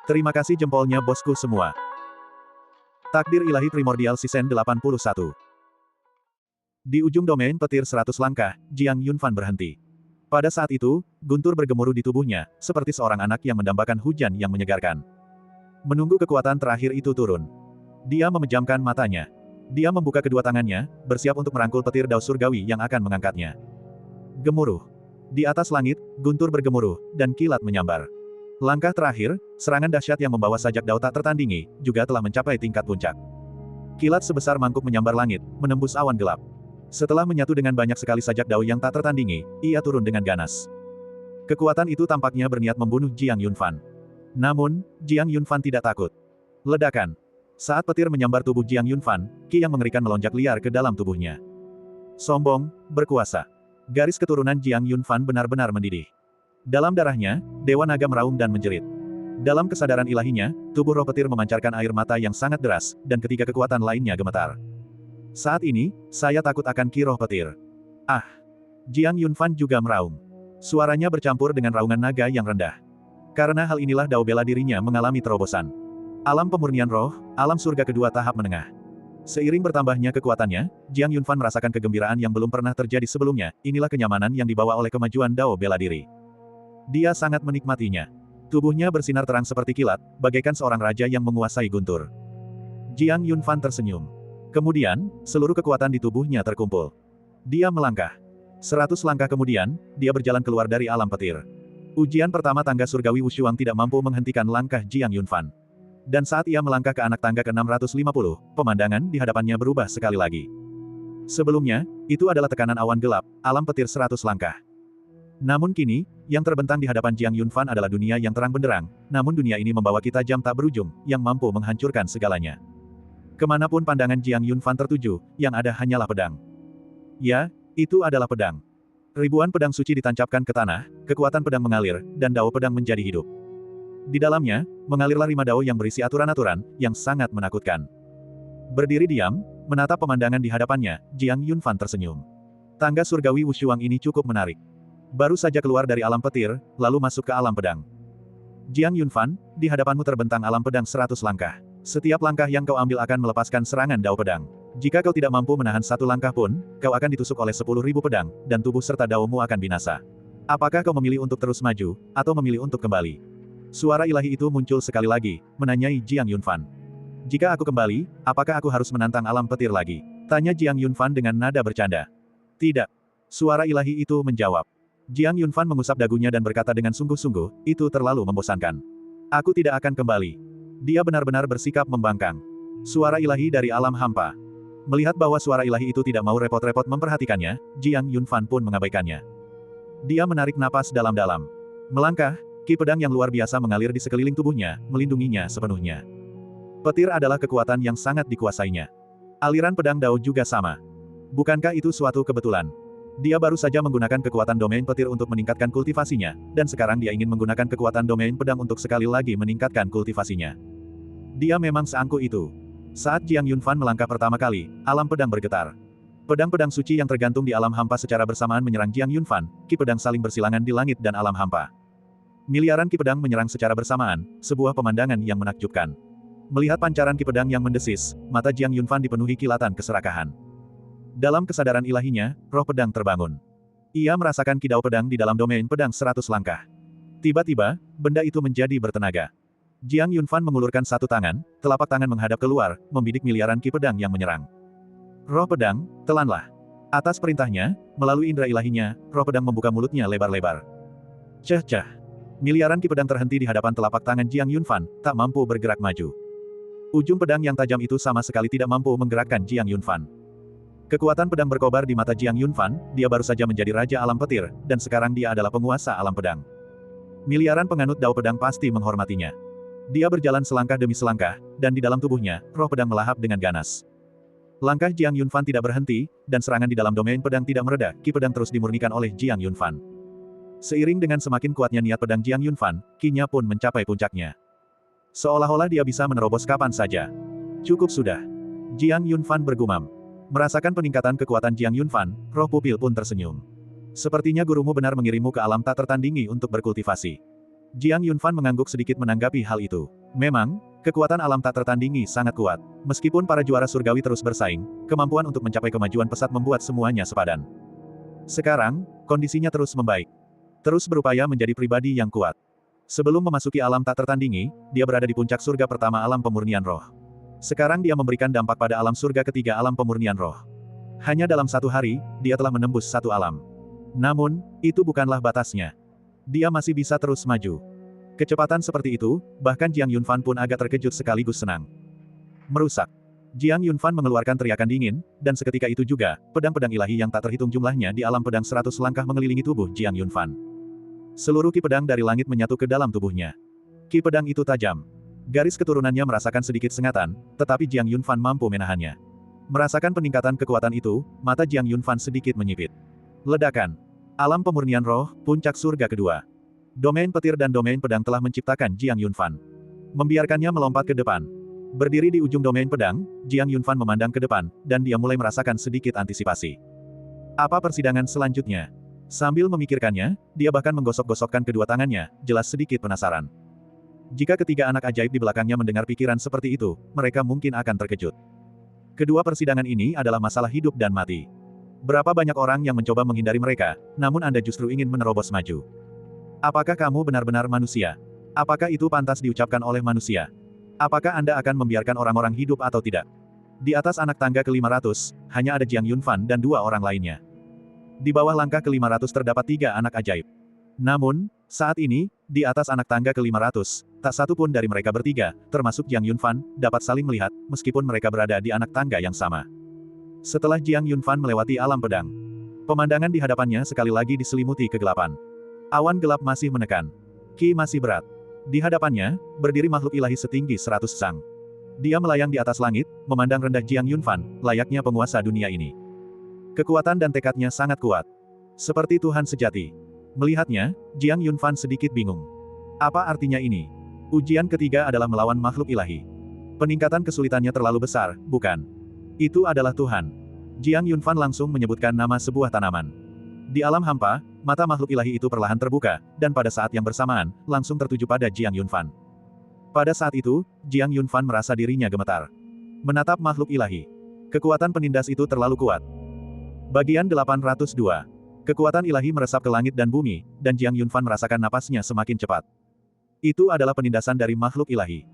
Terima kasih jempolnya bosku semua. Takdir Ilahi Primordial Season 81. Di ujung domain petir 100 langkah, Jiang Yunfan berhenti. Pada saat itu, guntur bergemuruh di tubuhnya, seperti seorang anak yang mendambakan hujan yang menyegarkan. Menunggu kekuatan terakhir itu turun. Dia memejamkan matanya. Dia membuka kedua tangannya, bersiap untuk merangkul petir dao surgawi yang akan mengangkatnya. Gemuruh. Di atas langit, guntur bergemuruh, dan kilat menyambar. Langkah terakhir, serangan dahsyat yang membawa sajak dao tak tertandingi, juga telah mencapai tingkat puncak. Kilat sebesar mangkuk menyambar langit, menembus awan gelap. Setelah menyatu dengan banyak sekali sajak dao yang tak tertandingi, ia turun dengan ganas. Kekuatan itu tampaknya berniat membunuh Jiang Yunfan. Namun, Jiang Yunfan tidak takut. Ledakan. Saat petir menyambar tubuh Jiang Yunfan, ki yang mengerikan melonjak liar ke dalam tubuhnya. Sombong, berkuasa. Garis keturunan Jiang Yunfan benar-benar mendidih. Dalam darahnya, Dewa Naga meraung dan menjerit. Dalam kesadaran ilahinya, tubuh roh petir memancarkan air mata yang sangat deras, dan ketiga kekuatan lainnya gemetar. Saat ini, saya takut akan ki roh petir. Ah! Jiang Yunfan juga meraung. Suaranya bercampur dengan raungan naga yang rendah. Karena hal inilah dao bela dirinya mengalami terobosan. Alam pemurnian roh, alam surga kedua tahap menengah. Seiring bertambahnya kekuatannya, Jiang Yunfan merasakan kegembiraan yang belum pernah terjadi sebelumnya, inilah kenyamanan yang dibawa oleh kemajuan dao bela diri. Dia sangat menikmatinya. Tubuhnya bersinar terang seperti kilat, bagaikan seorang raja yang menguasai guntur. Jiang Yunfan tersenyum. Kemudian, seluruh kekuatan di tubuhnya terkumpul. Dia melangkah. 100 langkah kemudian, dia berjalan keluar dari alam petir. Ujian pertama tangga surgawi Wushuang tidak mampu menghentikan langkah Jiang Yunfan. Dan saat ia melangkah ke anak tangga ke-650, pemandangan di hadapannya berubah sekali lagi. Sebelumnya, itu adalah tekanan awan gelap, alam petir 100 langkah. Namun kini, yang terbentang di hadapan Jiang Yunfan adalah dunia yang terang benderang, namun dunia ini membawa kita jam tak berujung, yang mampu menghancurkan segalanya. Kemanapun pandangan Jiang Yunfan tertuju, yang ada hanyalah pedang. Ya, itu adalah pedang. Ribuan pedang suci ditancapkan ke tanah, kekuatan pedang mengalir, dan dao pedang menjadi hidup. Di dalamnya, mengalirlah 5 dao yang berisi aturan-aturan, yang sangat menakutkan. Berdiri diam, menatap pemandangan di hadapannya, Jiang Yunfan tersenyum. Tangga surgawi Wushuang ini cukup menarik. Baru saja keluar dari alam petir, lalu masuk ke alam pedang. Jiang Yunfan, di hadapanmu terbentang alam pedang 100 langkah. Setiap langkah yang kau ambil akan melepaskan serangan dao pedang. Jika kau tidak mampu menahan satu langkah pun, kau akan ditusuk oleh 10.000 pedang, dan tubuh serta daomu akan binasa. Apakah kau memilih untuk terus maju, atau memilih untuk kembali? Suara ilahi itu muncul sekali lagi, menanyai Jiang Yunfan. Jika aku kembali, apakah aku harus menantang alam petir lagi? Tanya Jiang Yunfan dengan nada bercanda. Tidak. Suara ilahi itu menjawab. Jiang Yunfan mengusap dagunya dan berkata dengan sungguh-sungguh, itu terlalu membosankan. Aku tidak akan kembali. Dia benar-benar bersikap membangkang. Suara ilahi dari alam hampa. Melihat bahwa suara ilahi itu tidak mau repot-repot memperhatikannya, Jiang Yunfan pun mengabaikannya. Dia menarik napas dalam-dalam. Melangkah, ki pedang yang luar biasa mengalir di sekeliling tubuhnya, melindunginya sepenuhnya. Petir adalah kekuatan yang sangat dikuasainya. Aliran pedang dao juga sama. Bukankah itu suatu kebetulan? Dia baru saja menggunakan kekuatan domain petir untuk meningkatkan kultivasinya, dan sekarang dia ingin menggunakan kekuatan domain pedang untuk sekali lagi meningkatkan kultivasinya. Dia memang seangkuh itu. Saat Jiang Yunfan melangkah pertama kali, alam pedang bergetar. Pedang-pedang suci yang tergantung di alam hampa secara bersamaan menyerang Jiang Yunfan, ki pedang saling bersilangan di langit dan alam hampa. Miliaran ki pedang menyerang secara bersamaan, sebuah pemandangan yang menakjubkan. Melihat pancaran ki pedang yang mendesis, mata Jiang Yunfan dipenuhi kilatan keserakahan. Dalam kesadaran ilahinya, roh pedang terbangun. Ia merasakan ki dao pedang di dalam domain pedang 100 langkah. Tiba-tiba, benda itu menjadi bertenaga. Jiang Yunfan mengulurkan satu tangan, telapak tangan menghadap keluar, membidik miliaran ki pedang yang menyerang. Roh pedang, telanlah. Atas perintahnya, melalui indera ilahinya, roh pedang membuka mulutnya lebar-lebar. Ceh-ceh. Miliaran ki pedang terhenti di hadapan telapak tangan Jiang Yunfan, tak mampu bergerak maju. Ujung pedang yang tajam itu sama sekali tidak mampu menggerakkan Jiang Yunfan. Kekuatan pedang berkobar di mata Jiang Yunfan, dia baru saja menjadi raja alam petir, dan sekarang dia adalah penguasa alam pedang. Miliaran penganut dao pedang pasti menghormatinya. Dia berjalan selangkah demi selangkah, dan di dalam tubuhnya, roh pedang melahap dengan ganas. Langkah Jiang Yunfan tidak berhenti, dan serangan di dalam domain pedang tidak mereda, ki pedang terus dimurnikan oleh Jiang Yunfan. Seiring dengan semakin kuatnya niat pedang Jiang Yunfan, ki-nya pun mencapai puncaknya. Seolah-olah dia bisa menerobos kapan saja. Cukup sudah. Jiang Yunfan bergumam. Merasakan peningkatan kekuatan Jiang Yunfan, roh pupil pun tersenyum. Sepertinya gurumu benar mengirimmu ke alam tak tertandingi untuk berkultivasi. Jiang Yunfan mengangguk sedikit menanggapi hal itu. Memang, kekuatan alam tak tertandingi sangat kuat. Meskipun para juara surgawi terus bersaing, kemampuan untuk mencapai kemajuan pesat membuat semuanya sepadan. Sekarang, kondisinya terus membaik. Terus berupaya menjadi pribadi yang kuat. Sebelum memasuki alam tak tertandingi, dia berada di puncak surga pertama alam pemurnian roh. Sekarang dia memberikan dampak pada alam surga ketiga alam pemurnian roh. Hanya dalam 1 hari, dia telah menembus 1 alam. Namun, itu bukanlah batasnya. Dia masih bisa terus maju. Kecepatan seperti itu, bahkan Jiang Yunfan pun agak terkejut sekaligus senang. Merusak. Jiang Yunfan mengeluarkan teriakan dingin, dan seketika itu juga, pedang-pedang ilahi yang tak terhitung jumlahnya di alam pedang 100 langkah mengelilingi tubuh Jiang Yunfan. Seluruh ki pedang dari langit menyatu ke dalam tubuhnya. Ki pedang itu tajam. Garis keturunannya merasakan sedikit sengatan, tetapi Jiang Yunfan mampu menahannya. Merasakan peningkatan kekuatan itu, mata Jiang Yunfan sedikit menyipit. Ledakan. Alam pemurnian roh, puncak surga kedua. Domain petir dan domain pedang telah menciptakan Jiang Yunfan. Membiarkannya melompat ke depan. Berdiri di ujung domain pedang, Jiang Yunfan memandang ke depan, dan dia mulai merasakan sedikit antisipasi. Apa persidangan selanjutnya? Sambil memikirkannya, dia bahkan menggosok-gosokkan kedua tangannya, jelas sedikit penasaran. Jika ketiga anak ajaib di belakangnya mendengar pikiran seperti itu, mereka mungkin akan terkejut. Kedua persidangan ini adalah masalah hidup dan mati. Berapa banyak orang yang mencoba menghindari mereka, namun Anda justru ingin menerobos maju. Apakah kamu benar-benar manusia? Apakah itu pantas diucapkan oleh manusia? Apakah Anda akan membiarkan orang-orang hidup atau tidak? Di atas anak tangga ke-500, hanya ada Jiang Yunfan dan 2 orang lainnya. Di bawah langkah ke-500 terdapat 3 anak ajaib. Namun, saat ini, di atas anak tangga ke-500, tak satu pun dari mereka bertiga, termasuk Jiang Yunfan, dapat saling melihat, meskipun mereka berada di anak tangga yang sama. Setelah Jiang Yunfan melewati alam pedang, pemandangan di hadapannya sekali lagi diselimuti kegelapan. Awan gelap masih menekan. Ki masih berat. Di hadapannya, berdiri makhluk ilahi setinggi 100 sang. Dia melayang di atas langit, memandang rendah Jiang Yunfan, layaknya penguasa dunia ini. Kekuatan dan tekadnya sangat kuat. Seperti Tuhan sejati. Melihatnya, Jiang Yunfan sedikit bingung. Apa artinya ini? Ujian ketiga adalah melawan makhluk ilahi. Peningkatan kesulitannya terlalu besar, bukan? Itu adalah Tuhan. Jiang Yunfan langsung menyebutkan nama sebuah tanaman. Di alam hampa, mata makhluk ilahi itu perlahan terbuka, dan pada saat yang bersamaan, langsung tertuju pada Jiang Yunfan. Pada saat itu, Jiang Yunfan merasa dirinya gemetar. Menatap makhluk ilahi. Kekuatan penindas itu terlalu kuat. Bagian 802. Kekuatan ilahi meresap ke langit dan bumi, dan Jiang Yunfan merasakan napasnya semakin cepat. Itu adalah penindasan dari makhluk ilahi.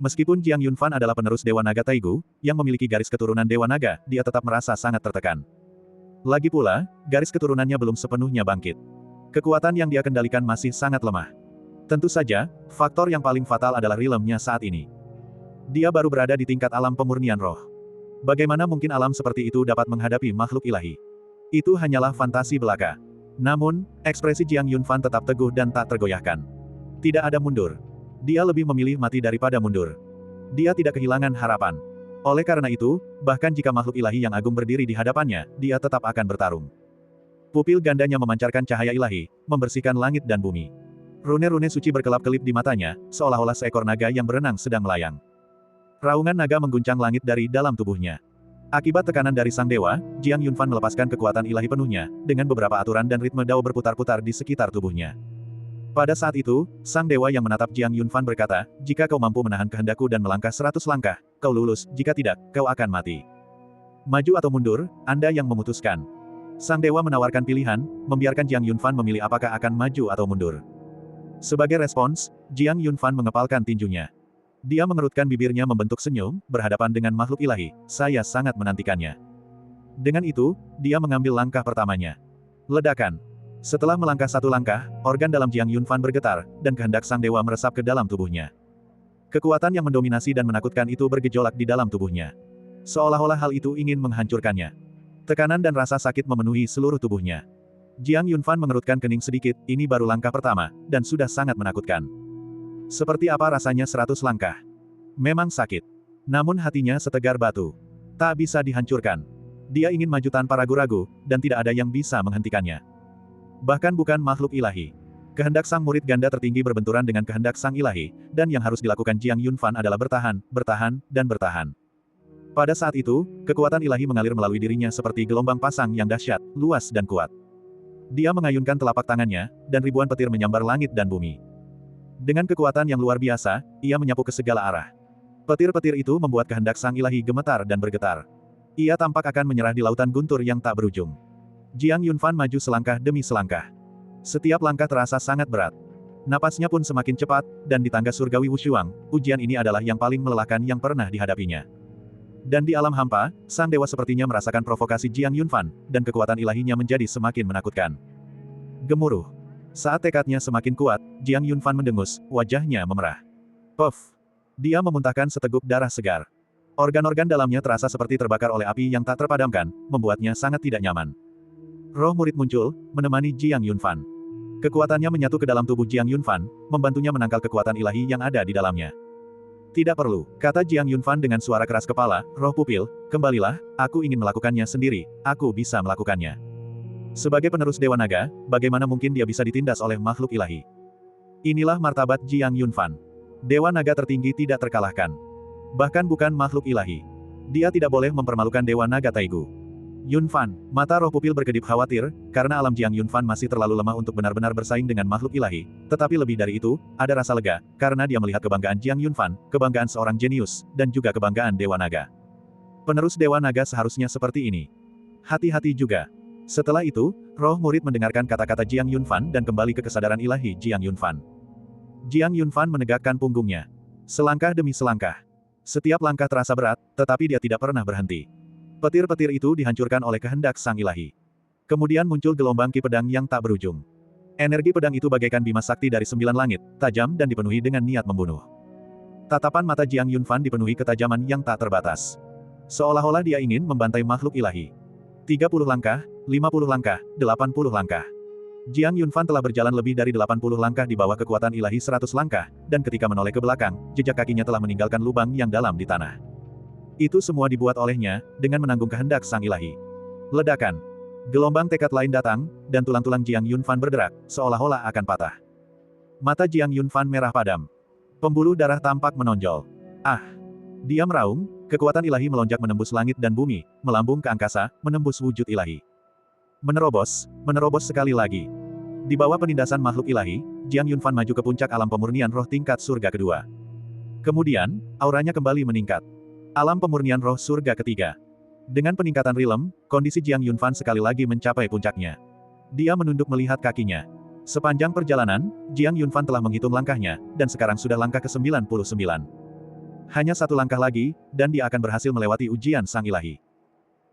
Meskipun Jiang Yunfan adalah penerus Dewa Naga Taigu, yang memiliki garis keturunan Dewa Naga, dia tetap merasa sangat tertekan. Lagi pula, garis keturunannya belum sepenuhnya bangkit. Kekuatan yang dia kendalikan masih sangat lemah. Tentu saja, faktor yang paling fatal adalah rilemnya saat ini. Dia baru berada di tingkat alam pemurnian roh. Bagaimana mungkin alam seperti itu dapat menghadapi makhluk ilahi? Itu hanyalah fantasi belaka. Namun, ekspresi Jiang Yunfan tetap teguh dan tak tergoyahkan. Tidak ada mundur. Dia lebih memilih mati daripada mundur. Dia tidak kehilangan harapan. Oleh karena itu, bahkan jika makhluk ilahi yang agung berdiri di hadapannya, dia tetap akan bertarung. Pupil gandanya memancarkan cahaya ilahi, membersihkan langit dan bumi. Rune-rune suci berkelap-kelip di matanya, seolah-olah seekor naga yang berenang sedang melayang. Raungan naga mengguncang langit dari dalam tubuhnya. Akibat tekanan dari sang dewa, Jiang Yunfan melepaskan kekuatan ilahi penuhnya, dengan beberapa aturan dan ritme dao berputar-putar di sekitar tubuhnya. Pada saat itu, sang dewa yang menatap Jiang Yunfan berkata, jika kau mampu menahan kehendakku dan melangkah 100 langkah, kau lulus, jika tidak, kau akan mati. Maju atau mundur, Anda yang memutuskan. Sang dewa menawarkan pilihan, membiarkan Jiang Yunfan memilih apakah akan maju atau mundur. Sebagai respons, Jiang Yunfan mengepalkan tinjunya. Dia mengerutkan bibirnya membentuk senyum, berhadapan dengan makhluk ilahi, saya sangat menantikannya. Dengan itu, dia mengambil langkah pertamanya. Ledakan. Setelah melangkah 1 langkah, organ dalam Jiang Yunfan bergetar, dan kehendak sang dewa meresap ke dalam tubuhnya. Kekuatan yang mendominasi dan menakutkan itu bergejolak di dalam tubuhnya. Seolah-olah hal itu ingin menghancurkannya. Tekanan dan rasa sakit memenuhi seluruh tubuhnya. Jiang Yunfan mengerutkan kening sedikit, ini baru langkah pertama, dan sudah sangat menakutkan. Seperti apa rasanya 100 langkah? Memang sakit. Namun hatinya setegar batu. Tak bisa dihancurkan. Dia ingin maju tanpa ragu-ragu, dan tidak ada yang bisa menghentikannya. Bahkan bukan makhluk ilahi. Kehendak sang murid ganda tertinggi berbenturan dengan kehendak sang ilahi, dan yang harus dilakukan Jiang Yunfan adalah bertahan, bertahan, dan bertahan. Pada saat itu, kekuatan ilahi mengalir melalui dirinya seperti gelombang pasang yang dahsyat, luas dan kuat. Dia mengayunkan telapak tangannya, dan ribuan petir menyambar langit dan bumi. Dengan kekuatan yang luar biasa, ia menyapu ke segala arah. Petir-petir itu membuat kehendak sang ilahi gemetar dan bergetar. Ia tampak akan menyerah di lautan guntur yang tak berujung. Jiang Yunfan maju selangkah demi selangkah. Setiap langkah terasa sangat berat. Napasnya pun semakin cepat, dan di tangga surgawi Wushuang, ujian ini adalah yang paling melelahkan yang pernah dihadapinya. Dan di alam hampa, sang dewa sepertinya merasakan provokasi Jiang Yunfan, dan kekuatan ilahinya menjadi semakin menakutkan. Gemuruh. Saat tekadnya semakin kuat, Jiang Yunfan mendengus, wajahnya memerah. Puff. Dia memuntahkan seteguk darah segar. Organ-organ dalamnya terasa seperti terbakar oleh api yang tak terpadamkan, membuatnya sangat tidak nyaman. Roh murid muncul, menemani Jiang Yunfan. Kekuatannya menyatu ke dalam tubuh Jiang Yunfan, membantunya menangkal kekuatan ilahi yang ada di dalamnya. Tidak perlu, kata Jiang Yunfan dengan suara keras kepala, roh pupil, kembalilah, aku ingin melakukannya sendiri, aku bisa melakukannya. Sebagai penerus Dewa Naga, bagaimana mungkin dia bisa ditindas oleh makhluk ilahi? Inilah martabat Jiang Yunfan. Dewa Naga tertinggi tidak terkalahkan. Bahkan bukan makhluk ilahi. Dia tidak boleh mempermalukan Dewa Naga Taigu. Yunfan, mata roh pupil berkedip khawatir, karena alam Jiang Yunfan masih terlalu lemah untuk benar-benar bersaing dengan makhluk ilahi. Tetapi lebih dari itu, ada rasa lega, karena dia melihat kebanggaan Jiang Yunfan, kebanggaan seorang jenius, dan juga kebanggaan Dewa Naga. Penerus Dewa Naga seharusnya seperti ini. Hati-hati juga. Setelah itu, roh murid mendengarkan kata-kata Jiang Yunfan dan kembali ke kesadaran ilahi Jiang Yunfan. Jiang Yunfan menegakkan punggungnya. Selangkah demi selangkah. Setiap langkah terasa berat, tetapi dia tidak pernah berhenti. Petir-petir itu dihancurkan oleh kehendak sang ilahi. Kemudian muncul gelombang ki pedang yang tak berujung. Energi pedang itu bagaikan bima sakti dari 9 langit, tajam dan dipenuhi dengan niat membunuh. Tatapan mata Jiang Yunfan dipenuhi ketajaman yang tak terbatas. Seolah-olah dia ingin membantai makhluk ilahi. 30 langkah, 50 langkah, 80 langkah. Jiang Yunfan telah berjalan lebih dari 80 langkah di bawah kekuatan ilahi 100 langkah, dan ketika menoleh ke belakang, jejak kakinya telah meninggalkan lubang yang dalam di tanah. Itu semua dibuat olehnya, dengan menanggung kehendak sang ilahi. Ledakan. Gelombang tekad lain datang, dan tulang-tulang Jiang Yunfan bergerak, seolah-olah akan patah. Mata Jiang Yunfan merah padam. Pembuluh darah tampak menonjol. Ah! Dia meraung, kekuatan ilahi melonjak menembus langit dan bumi, melambung ke angkasa, menembus wujud ilahi. Menerobos sekali lagi. Di bawah penindasan makhluk ilahi, Jiang Yunfan maju ke puncak alam pemurnian roh tingkat surga kedua. Kemudian, auranya kembali meningkat. Alam pemurnian roh surga ketiga. Dengan peningkatan rilem, kondisi Jiang Yunfan sekali lagi mencapai puncaknya. Dia menunduk melihat kakinya. Sepanjang perjalanan, Jiang Yunfan telah menghitung langkahnya, dan sekarang sudah langkah ke-99. Hanya satu langkah lagi, dan dia akan berhasil melewati ujian sang ilahi.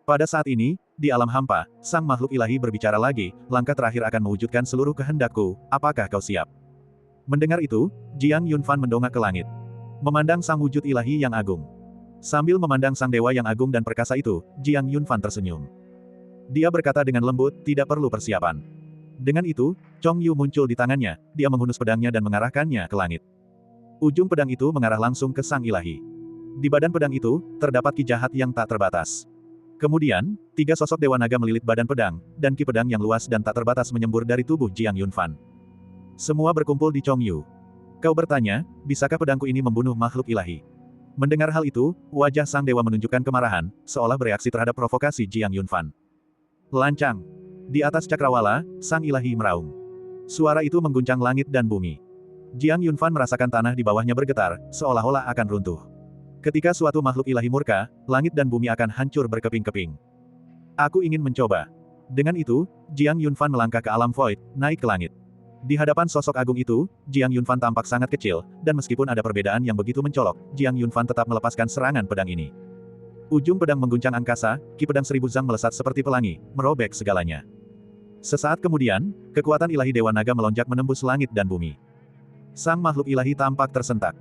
Pada saat ini, di alam hampa, sang makhluk ilahi berbicara lagi, langkah terakhir akan mewujudkan seluruh kehendakku, apakah kau siap? Mendengar itu, Jiang Yunfan mendongak ke langit. Memandang sang wujud ilahi yang agung. Sambil memandang sang dewa yang agung dan perkasa itu, Jiang Yunfan tersenyum. Dia berkata dengan lembut, tidak perlu persiapan. Dengan itu, Chong Yu muncul di tangannya, dia menghunus pedangnya dan mengarahkannya ke langit. Ujung pedang itu mengarah langsung ke sang ilahi. Di badan pedang itu, terdapat ki jahat yang tak terbatas. Kemudian, 3 sosok dewa naga melilit badan pedang, dan ki pedang yang luas dan tak terbatas menyembur dari tubuh Jiang Yunfan. Semua berkumpul di Chong Yu. Kau bertanya, bisakah pedangku ini membunuh makhluk ilahi? Mendengar hal itu, wajah sang dewa menunjukkan kemarahan, seolah bereaksi terhadap provokasi Jiang Yunfan. Lancang. Di atas cakrawala, sang ilahi meraung. Suara itu mengguncang langit dan bumi. Jiang Yunfan merasakan tanah di bawahnya bergetar, seolah-olah akan runtuh. Ketika suatu makhluk ilahi murka, langit dan bumi akan hancur berkeping-keping. Aku ingin mencoba. Dengan itu, Jiang Yunfan melangkah ke alam void, naik ke langit. Di hadapan sosok agung itu, Jiang Yunfan tampak sangat kecil, dan meskipun ada perbedaan yang begitu mencolok, Jiang Yunfan tetap melepaskan serangan pedang ini. Ujung pedang mengguncang angkasa, ki pedang 1000 zang melesat seperti pelangi, merobek segalanya. Sesaat kemudian, kekuatan ilahi Dewa Naga melonjak menembus langit dan bumi. Sang makhluk ilahi tampak tersentak.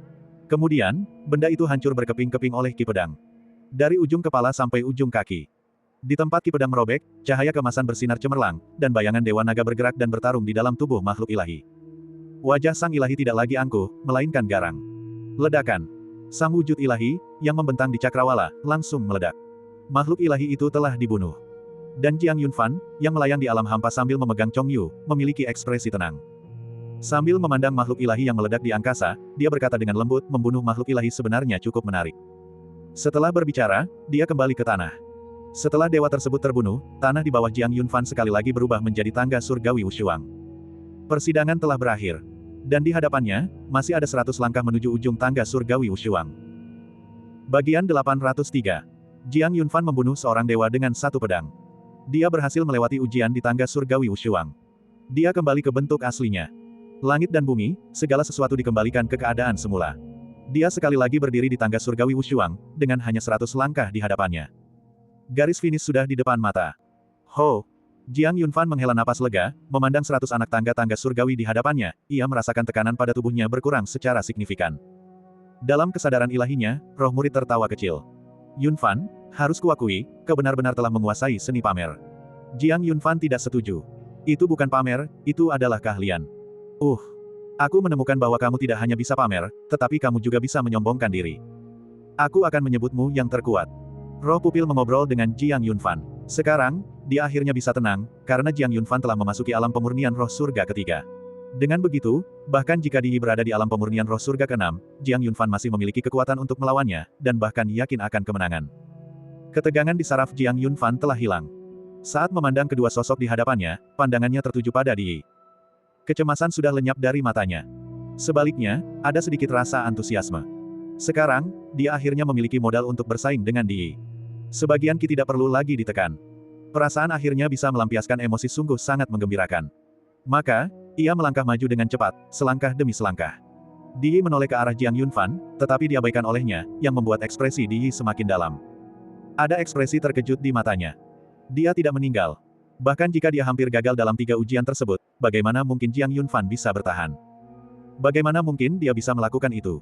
Kemudian, benda itu hancur berkeping-keping oleh ki pedang. Dari ujung kepala sampai ujung kaki. Di tempat ki pedang merobek, cahaya kemasan bersinar cemerlang, dan bayangan Dewa Naga bergerak dan bertarung di dalam tubuh makhluk ilahi. Wajah sang ilahi tidak lagi angkuh, melainkan garang. Ledakan. Sang wujud ilahi, yang membentang di cakrawala, langsung meledak. Makhluk ilahi itu telah dibunuh. Dan Jiang Yunfan, yang melayang di alam hampa sambil memegang Chong Yu, memiliki ekspresi tenang. Sambil memandang makhluk ilahi yang meledak di angkasa, dia berkata dengan lembut, membunuh makhluk ilahi sebenarnya cukup menarik. Setelah berbicara, dia kembali ke tanah. Setelah dewa tersebut terbunuh, tanah di bawah Jiang Yunfan sekali lagi berubah menjadi tangga surgawi Wushuang. Persidangan telah berakhir. Dan di hadapannya, masih ada 100 langkah menuju ujung tangga surgawi Wushuang. Bagian 803. Jiang Yunfan membunuh seorang dewa dengan satu pedang. Dia berhasil melewati ujian di tangga surgawi Wushuang. Dia kembali ke bentuk aslinya. Langit dan bumi, segala sesuatu dikembalikan ke keadaan semula. Dia sekali lagi berdiri di tangga surgawi Wushuang, dengan hanya 100 langkah di hadapannya. Garis finish sudah di depan mata. Ho! Jiang Yunfan menghela napas lega, memandang 100 anak tangga-tangga surgawi di hadapannya, ia merasakan tekanan pada tubuhnya berkurang secara signifikan. Dalam kesadaran ilahinya, roh murid tertawa kecil. Yunfan, harus kuakui, kau benar-benar telah menguasai seni pamer. Jiang Yunfan tidak setuju. Itu bukan pamer, itu adalah keahlian. Aku menemukan bahwa kamu tidak hanya bisa pamer, tetapi kamu juga bisa menyombongkan diri. Aku akan menyebutmu yang terkuat. Roh pupil mengobrol dengan Jiang Yunfan. Sekarang, dia akhirnya bisa tenang, karena Jiang Yunfan telah memasuki alam pemurnian roh surga ketiga. Dengan begitu, bahkan jika dia berada di alam pemurnian roh surga keenam, Jiang Yunfan masih memiliki kekuatan untuk melawannya, dan bahkan yakin akan kemenangan. Ketegangan di saraf Jiang Yunfan telah hilang. Saat memandang kedua sosok di hadapannya, pandangannya tertuju pada Di. Kecemasan sudah lenyap dari matanya. Sebaliknya, ada sedikit rasa antusiasme. Sekarang, dia akhirnya memiliki modal untuk bersaing dengan Di. Sebagian Ki tidak perlu lagi ditekan. Perasaan akhirnya bisa melampiaskan emosi sungguh sangat menggembirakan. Maka, ia melangkah maju dengan cepat, selangkah demi selangkah. Di menoleh ke arah Jiang Yunfan, tetapi diabaikan olehnya, yang membuat ekspresi Di semakin dalam. Ada ekspresi terkejut di matanya. Dia tidak meninggal. Bahkan jika dia hampir gagal dalam 3 ujian tersebut, bagaimana mungkin Jiang Yunfan bisa bertahan? Bagaimana mungkin dia bisa melakukan itu?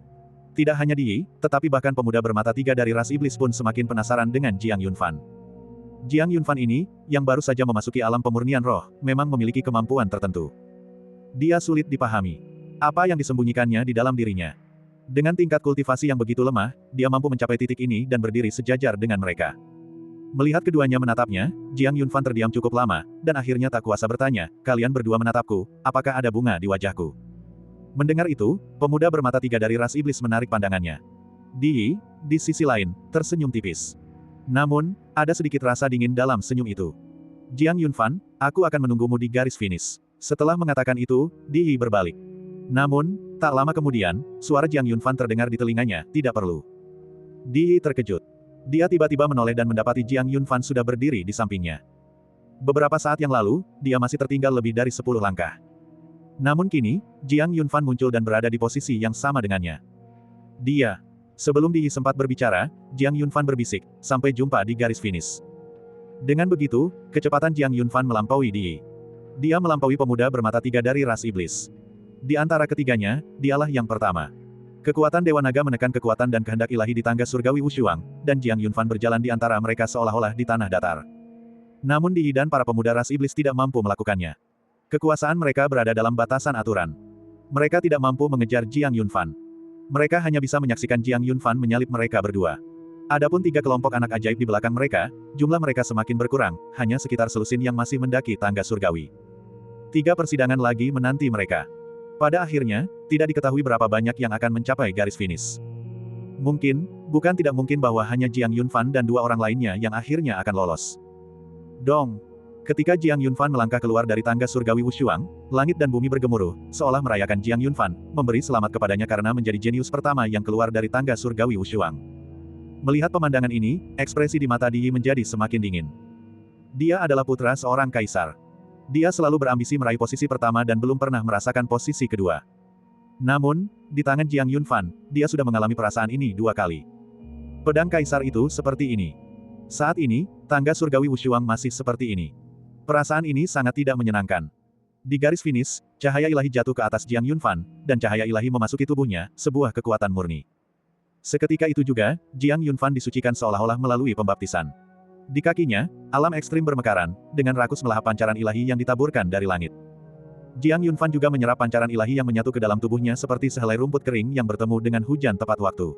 Tidak hanya Di, tetapi bahkan pemuda bermata 3 dari ras iblis pun semakin penasaran dengan Jiang Yunfan. Jiang Yunfan ini, yang baru saja memasuki alam pemurnian roh, memang memiliki kemampuan tertentu. Dia sulit dipahami. Apa yang disembunyikannya di dalam dirinya? Dengan tingkat kultivasi yang begitu lemah, dia mampu mencapai titik ini dan berdiri sejajar dengan mereka. Melihat keduanya menatapnya, Jiang Yunfan terdiam cukup lama, dan akhirnya tak kuasa bertanya, kalian berdua menatapku, apakah ada bunga di wajahku? Mendengar itu, pemuda bermata 3 dari ras iblis menarik pandangannya. Di sisi lain, tersenyum tipis. Namun, ada sedikit rasa dingin dalam senyum itu. Jiang Yunfan, aku akan menunggumu di garis finish. Setelah mengatakan itu, Di berbalik. Namun, tak lama kemudian, suara Jiang Yunfan terdengar di telinganya, tidak perlu. Di terkejut. Dia tiba-tiba menoleh dan mendapati Jiang Yunfan sudah berdiri di sampingnya. Beberapa saat yang lalu, dia masih tertinggal lebih dari 10 langkah. Namun kini, Jiang Yunfan muncul dan berada di posisi yang sama dengannya. Dia. Sebelum Di sempat berbicara, Jiang Yunfan berbisik, sampai jumpa di garis finish. Dengan begitu, kecepatan Jiang Yunfan melampaui Di. Dia melampaui pemuda bermata 3 dari ras iblis. Di antara ketiganya, dialah yang pertama. Kekuatan Dewa Naga menekan kekuatan dan kehendak ilahi di tangga surgawi Wushuang, dan Jiang Yunfan berjalan di antara mereka seolah-olah di tanah datar. Namun Di dan para pemuda ras iblis tidak mampu melakukannya. Kekuasaan mereka berada dalam batasan aturan. Mereka tidak mampu mengejar Jiang Yunfan. Mereka hanya bisa menyaksikan Jiang Yunfan menyalip mereka berdua. Adapun 3 kelompok anak ajaib di belakang mereka, jumlah mereka semakin berkurang, hanya sekitar selusin yang masih mendaki tangga surgawi. 3 persidangan lagi menanti mereka. Pada akhirnya, tidak diketahui berapa banyak yang akan mencapai garis finish. Bukan tidak mungkin bahwa hanya Jiang Yunfan dan 2 orang lainnya yang akhirnya akan lolos. Dong! Ketika Jiang Yunfan melangkah keluar dari tangga surgawi Wushuang, langit dan bumi bergemuruh, seolah merayakan Jiang Yunfan, memberi selamat kepadanya karena menjadi jenius pertama yang keluar dari tangga surgawi Wushuang. Melihat pemandangan ini, ekspresi di mata Di menjadi semakin dingin. Dia adalah putra seorang kaisar. Dia selalu berambisi meraih posisi pertama dan belum pernah merasakan posisi kedua. Namun, di tangan Jiang Yunfan, dia sudah mengalami perasaan ini 2 kali. Pedang kaisar itu seperti ini. Saat ini, tangga surgawi Wushuang masih seperti ini. Perasaan ini sangat tidak menyenangkan. Di garis finish, cahaya ilahi jatuh ke atas Jiang Yunfan, dan cahaya ilahi memasuki tubuhnya, sebuah kekuatan murni. Seketika itu juga, Jiang Yunfan disucikan seolah-olah melalui pembaptisan. Di kakinya, alam ekstrim bermekaran, dengan rakus melahap pancaran ilahi yang ditaburkan dari langit. Jiang Yunfan juga menyerap pancaran ilahi yang menyatu ke dalam tubuhnya seperti sehelai rumput kering yang bertemu dengan hujan tepat waktu.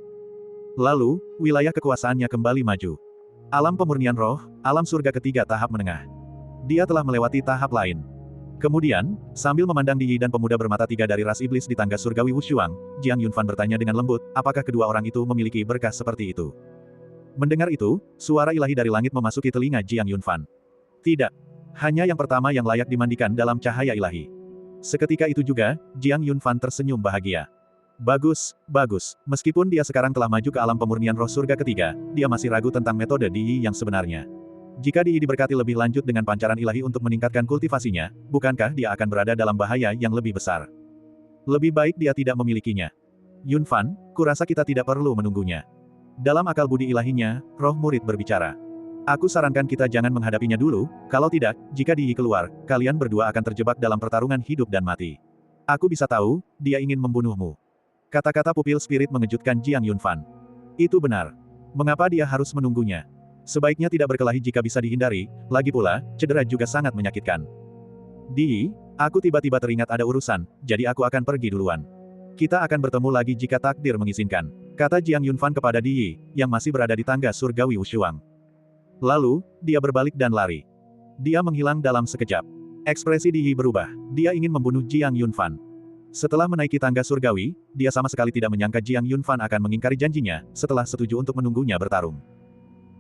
Lalu, wilayah kekuasaannya kembali maju. Alam pemurnian roh, alam surga ketiga tahap menengah. Dia telah melewati tahap lain. Kemudian, sambil memandang Di dan pemuda bermata 3 dari ras iblis di tangga surgawi Wushuang, Jiang Yunfan bertanya dengan lembut, apakah kedua orang itu memiliki berkah seperti itu? Mendengar itu, suara ilahi dari langit memasuki telinga Jiang Yunfan. Tidak. Hanya yang pertama yang layak dimandikan dalam cahaya ilahi. Seketika itu juga, Jiang Yunfan tersenyum bahagia. Bagus, bagus. Meskipun dia sekarang telah maju ke alam pemurnian roh surga ketiga, dia masih ragu tentang metode Di yang sebenarnya. Jika Di diberkati lebih lanjut dengan pancaran ilahi untuk meningkatkan kultivasinya, bukankah dia akan berada dalam bahaya yang lebih besar? Lebih baik dia tidak memilikinya. Yunfan, kurasa kita tidak perlu menunggunya. Dalam akal budi ilahinya, roh murid berbicara. Aku sarankan kita jangan menghadapinya dulu, kalau tidak, jika Di keluar, kalian berdua akan terjebak dalam pertarungan hidup dan mati. Aku bisa tahu, dia ingin membunuhmu. Kata-kata pupil spirit mengejutkan Jiang Yunfan. Itu benar. Mengapa dia harus menunggunya? Sebaiknya tidak berkelahi jika bisa dihindari, lagi pula, cedera juga sangat menyakitkan. Di, aku tiba-tiba teringat ada urusan, jadi aku akan pergi duluan. Kita akan bertemu lagi jika takdir mengizinkan, kata Jiang Yunfan kepada Di, yang masih berada di tangga surgawi Wushuang. Lalu, dia berbalik dan lari. Dia menghilang dalam sekejap. Ekspresi Di berubah, dia ingin membunuh Jiang Yunfan. Setelah menaiki tangga surgawi, dia sama sekali tidak menyangka Jiang Yunfan akan mengingkari janjinya, setelah setuju untuk menunggunya bertarung.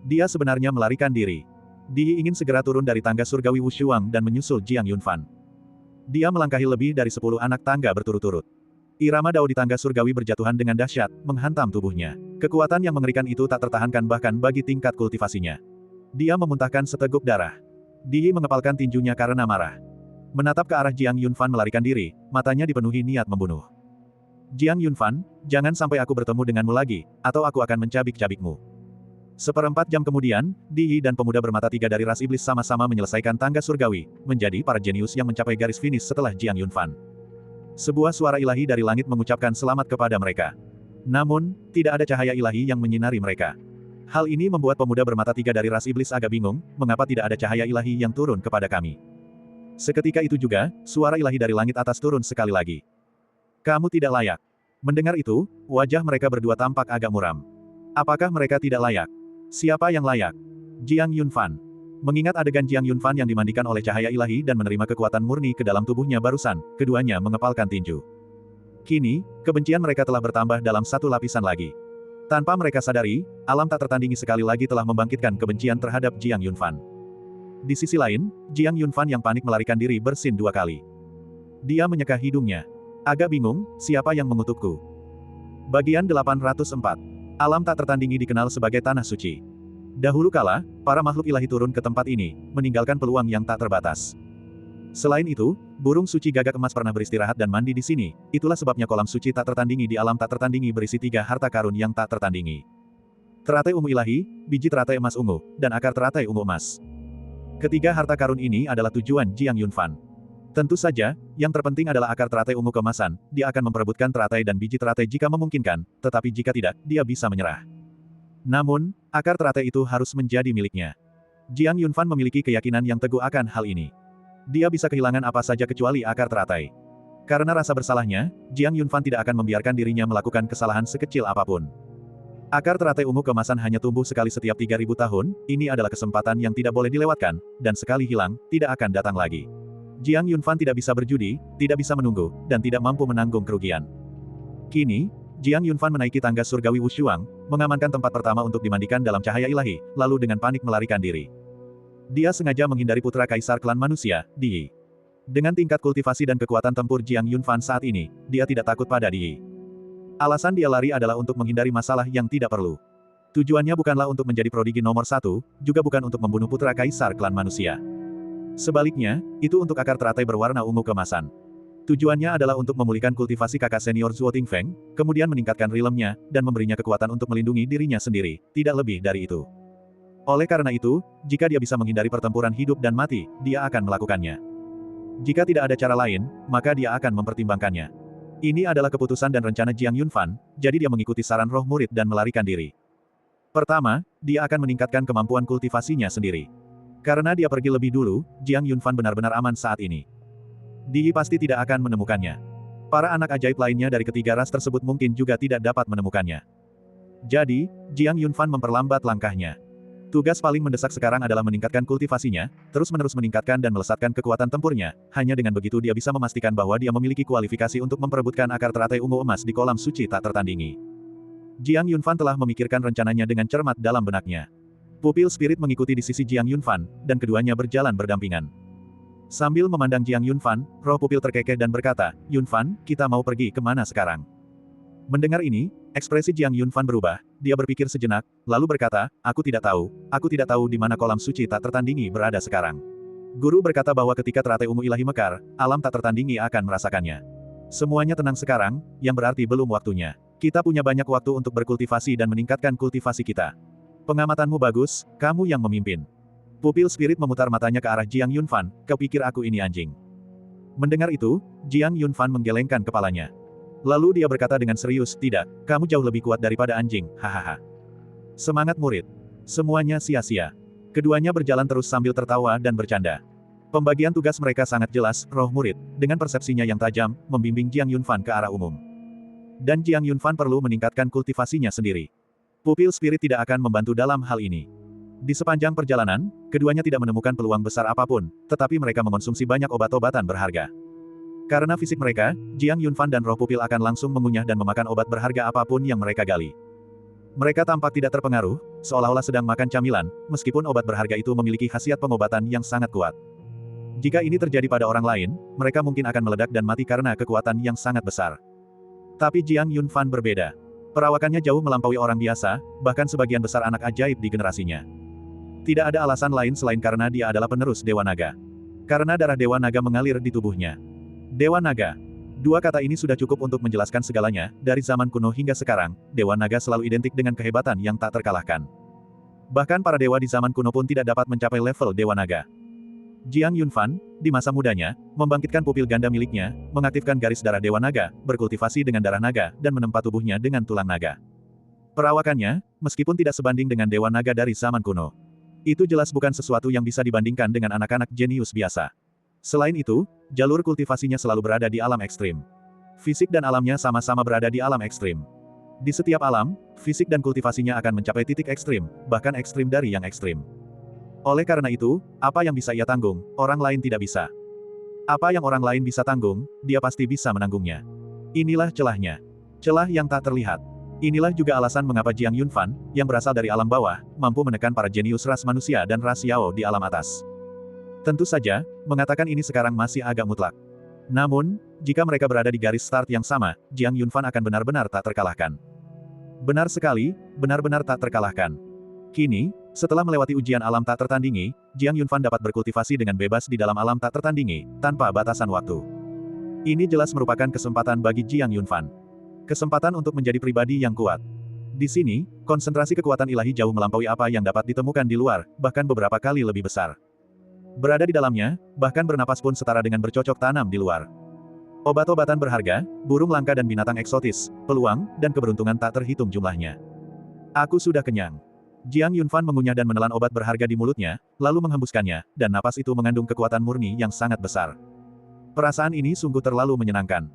Dia sebenarnya melarikan diri. Di ingin segera turun dari tangga surgawi Wushuang dan menyusul Jiang Yunfan. Dia melangkahi lebih dari 10 anak tangga berturut-turut. Irama dao di tangga surgawi berjatuhan dengan dahsyat, menghantam tubuhnya. Kekuatan yang mengerikan itu tak tertahankan bahkan bagi tingkat kultivasinya. Dia memuntahkan seteguk darah. Di mengepalkan tinjunya karena marah. Menatap ke arah Jiang Yunfan melarikan diri, matanya dipenuhi niat membunuh. Jiang Yunfan, jangan sampai aku bertemu denganmu lagi, atau aku akan mencabik-cabikmu. Seperempat jam kemudian, Di dan pemuda bermata tiga dari ras iblis sama-sama menyelesaikan tangga surgawi, menjadi para jenius yang mencapai garis finish setelah Jiang Yunfan. Sebuah suara ilahi dari langit mengucapkan selamat kepada mereka. Namun, tidak ada cahaya ilahi yang menyinari mereka. Hal ini membuat pemuda bermata tiga dari ras iblis agak bingung, mengapa tidak ada cahaya ilahi yang turun kepada kami. Seketika itu juga, suara ilahi dari langit atas turun sekali lagi. Kamu tidak layak. Mendengar itu, wajah mereka berdua tampak agak muram. Apakah mereka tidak layak? Siapa yang layak? Jiang Yunfan. Mengingat adegan Jiang Yunfan yang dimandikan oleh cahaya ilahi dan menerima kekuatan murni ke dalam tubuhnya barusan, keduanya mengepalkan tinju. Kini, kebencian mereka telah bertambah dalam satu lapisan lagi. Tanpa mereka sadari, alam tak tertandingi sekali lagi telah membangkitkan kebencian terhadap Jiang Yunfan. Di sisi lain, Jiang Yunfan yang panik melarikan diri bersin 2 kali. Dia menyeka hidungnya. Agak bingung, siapa yang mengutukku? Bagian 804. Alam tak tertandingi dikenal sebagai tanah suci. Dahulu kala, para makhluk ilahi turun ke tempat ini, meninggalkan peluang yang tak terbatas. Selain itu, burung suci gagak emas pernah beristirahat dan mandi di sini, itulah sebabnya kolam suci tak tertandingi di alam tak tertandingi berisi 3 harta karun yang tak tertandingi. Teratai ungu ilahi, biji teratai emas ungu, dan akar teratai ungu emas. Ketiga harta karun ini adalah tujuan Jiang Yunfan. Tentu saja, yang terpenting adalah akar teratai ungu keemasan, dia akan memperebutkan teratai dan biji teratai jika memungkinkan, tetapi jika tidak, dia bisa menyerah. Namun, akar teratai itu harus menjadi miliknya. Jiang Yunfan memiliki keyakinan yang teguh akan hal ini. Dia bisa kehilangan apa saja kecuali akar teratai. Karena rasa bersalahnya, Jiang Yunfan tidak akan membiarkan dirinya melakukan kesalahan sekecil apapun. Akar teratai ungu keemasan hanya tumbuh sekali setiap 3000 tahun, ini adalah kesempatan yang tidak boleh dilewatkan, dan sekali hilang, tidak akan datang lagi. Jiang Yunfan tidak bisa berjudi, tidak bisa menunggu, dan tidak mampu menanggung kerugian. Kini, Jiang Yunfan menaiki tangga surgawi Wushuang, mengamankan tempat pertama untuk dimandikan dalam cahaya ilahi, lalu dengan panik melarikan diri. Dia sengaja menghindari putra kaisar klan manusia, Di. Dengan tingkat kultivasi dan kekuatan tempur Jiang Yunfan saat ini, dia tidak takut pada Di. Alasan dia lari adalah untuk menghindari masalah yang tidak perlu. Tujuannya bukanlah untuk menjadi prodigi nomor 1, juga bukan untuk membunuh putra kaisar klan manusia. Sebaliknya, itu untuk akar teratai berwarna ungu keemasan. Tujuannya adalah untuk memulihkan kultivasi kakak senior Zuo Tingfeng, kemudian meningkatkan rilemnya, dan memberinya kekuatan untuk melindungi dirinya sendiri, tidak lebih dari itu. Oleh karena itu, jika dia bisa menghindari pertempuran hidup dan mati, dia akan melakukannya. Jika tidak ada cara lain, maka dia akan mempertimbangkannya. Ini adalah keputusan dan rencana Jiang Yunfan, jadi dia mengikuti saran roh murid dan melarikan diri. Pertama, dia akan meningkatkan kemampuan kultivasinya sendiri. Karena dia pergi lebih dulu, Jiang Yunfan benar-benar aman saat ini. Di pasti tidak akan menemukannya. Para anak ajaib lainnya dari ketiga ras tersebut mungkin juga tidak dapat menemukannya. Jadi, Jiang Yunfan memperlambat langkahnya. Tugas paling mendesak sekarang adalah meningkatkan kultivasinya, terus-menerus meningkatkan dan melesatkan kekuatan tempurnya, hanya dengan begitu dia bisa memastikan bahwa dia memiliki kualifikasi untuk memperebutkan akar teratai ungu emas di kolam suci tak tertandingi. Jiang Yunfan telah memikirkan rencananya dengan cermat dalam benaknya. Pupil spirit mengikuti di sisi Jiang Yunfan, dan keduanya berjalan berdampingan. Sambil memandang Jiang Yunfan, roh pupil terkekeh dan berkata, Yunfan, kita mau pergi kemana sekarang? Mendengar ini, ekspresi Jiang Yunfan berubah, dia berpikir sejenak, lalu berkata, aku tidak tahu di mana kolam suci tak tertandingi berada sekarang. Guru berkata bahwa ketika teratai ungu ilahi mekar, alam tak tertandingi akan merasakannya. Semuanya tenang sekarang, yang berarti belum waktunya. Kita punya banyak waktu untuk berkultivasi dan meningkatkan kultivasi kita. Pengamatanmu bagus, kamu yang memimpin. Pupil spirit memutar matanya ke arah Jiang Yunfan, kau pikir aku ini anjing? Mendengar itu, Jiang Yunfan menggelengkan kepalanya. Lalu dia berkata dengan serius, tidak, kamu jauh lebih kuat daripada anjing, hahaha. Semangat murid. Semuanya sia-sia. Keduanya berjalan terus sambil tertawa dan bercanda. Pembagian tugas mereka sangat jelas, roh murid, dengan persepsinya yang tajam, membimbing Jiang Yunfan ke arah umum. Dan Jiang Yunfan perlu meningkatkan kultivasinya sendiri. Pupil spirit tidak akan membantu dalam hal ini. Di sepanjang perjalanan, keduanya tidak menemukan peluang besar apapun, tetapi mereka mengonsumsi banyak obat-obatan berharga. Karena fisik mereka, Jiang Yunfan dan roh pupil akan langsung mengunyah dan memakan obat berharga apapun yang mereka gali. Mereka tampak tidak terpengaruh, seolah-olah sedang makan camilan, meskipun obat berharga itu memiliki khasiat pengobatan yang sangat kuat. Jika ini terjadi pada orang lain, mereka mungkin akan meledak dan mati karena kekuatan yang sangat besar. Tapi Jiang Yunfan berbeda. Perawakannya jauh melampaui orang biasa, bahkan sebagian besar anak ajaib di generasinya. Tidak ada alasan lain selain karena dia adalah penerus Dewa Naga. Karena darah Dewa Naga mengalir di tubuhnya. Dewa Naga. Dua kata ini sudah cukup untuk menjelaskan segalanya, dari zaman kuno hingga sekarang, Dewa Naga selalu identik dengan kehebatan yang tak terkalahkan. Bahkan para dewa di zaman kuno pun tidak dapat mencapai level Dewa Naga. Jiang Yunfan, di masa mudanya, membangkitkan pupil ganda miliknya, mengaktifkan garis darah Dewa Naga, berkultivasi dengan darah naga, dan menempa tubuhnya dengan tulang naga. Perawakannya, meskipun tidak sebanding dengan Dewa Naga dari zaman kuno. Itu jelas bukan sesuatu yang bisa dibandingkan dengan anak-anak jenius biasa. Selain itu, jalur kultivasinya selalu berada di alam ekstrim. Fisik dan alamnya sama-sama berada di alam ekstrim. Di setiap alam, fisik dan kultivasinya akan mencapai titik ekstrim, bahkan ekstrim dari yang ekstrim. Oleh karena itu, apa yang bisa ia tanggung, orang lain tidak bisa. Apa yang orang lain bisa tanggung, dia pasti bisa menanggungnya. Inilah celahnya. Celah yang tak terlihat. Inilah juga alasan mengapa Jiang Yunfan, yang berasal dari alam bawah, mampu menekan para jenius ras manusia dan ras Yao di alam atas. Tentu saja, mengatakan ini sekarang masih agak mutlak. Namun, jika mereka berada di garis start yang sama, Jiang Yunfan akan benar-benar tak terkalahkan. Benar sekali, benar-benar tak terkalahkan. Kini, setelah melewati ujian alam tak tertandingi, Jiang Yunfan dapat berkultivasi dengan bebas di dalam alam tak tertandingi, tanpa batasan waktu. Ini jelas merupakan kesempatan bagi Jiang Yunfan. Kesempatan untuk menjadi pribadi yang kuat. Di sini, konsentrasi kekuatan ilahi jauh melampaui apa yang dapat ditemukan di luar, bahkan beberapa kali lebih besar. Berada di dalamnya, bahkan bernapas pun setara dengan bercocok tanam di luar. Obat-obatan berharga, burung langka dan binatang eksotis, peluang, dan keberuntungan tak terhitung jumlahnya. Aku sudah kenyang. Jiang Yunfan mengunyah dan menelan obat berharga di mulutnya, lalu menghembuskannya, dan napas itu mengandung kekuatan murni yang sangat besar. Perasaan ini sungguh terlalu menyenangkan.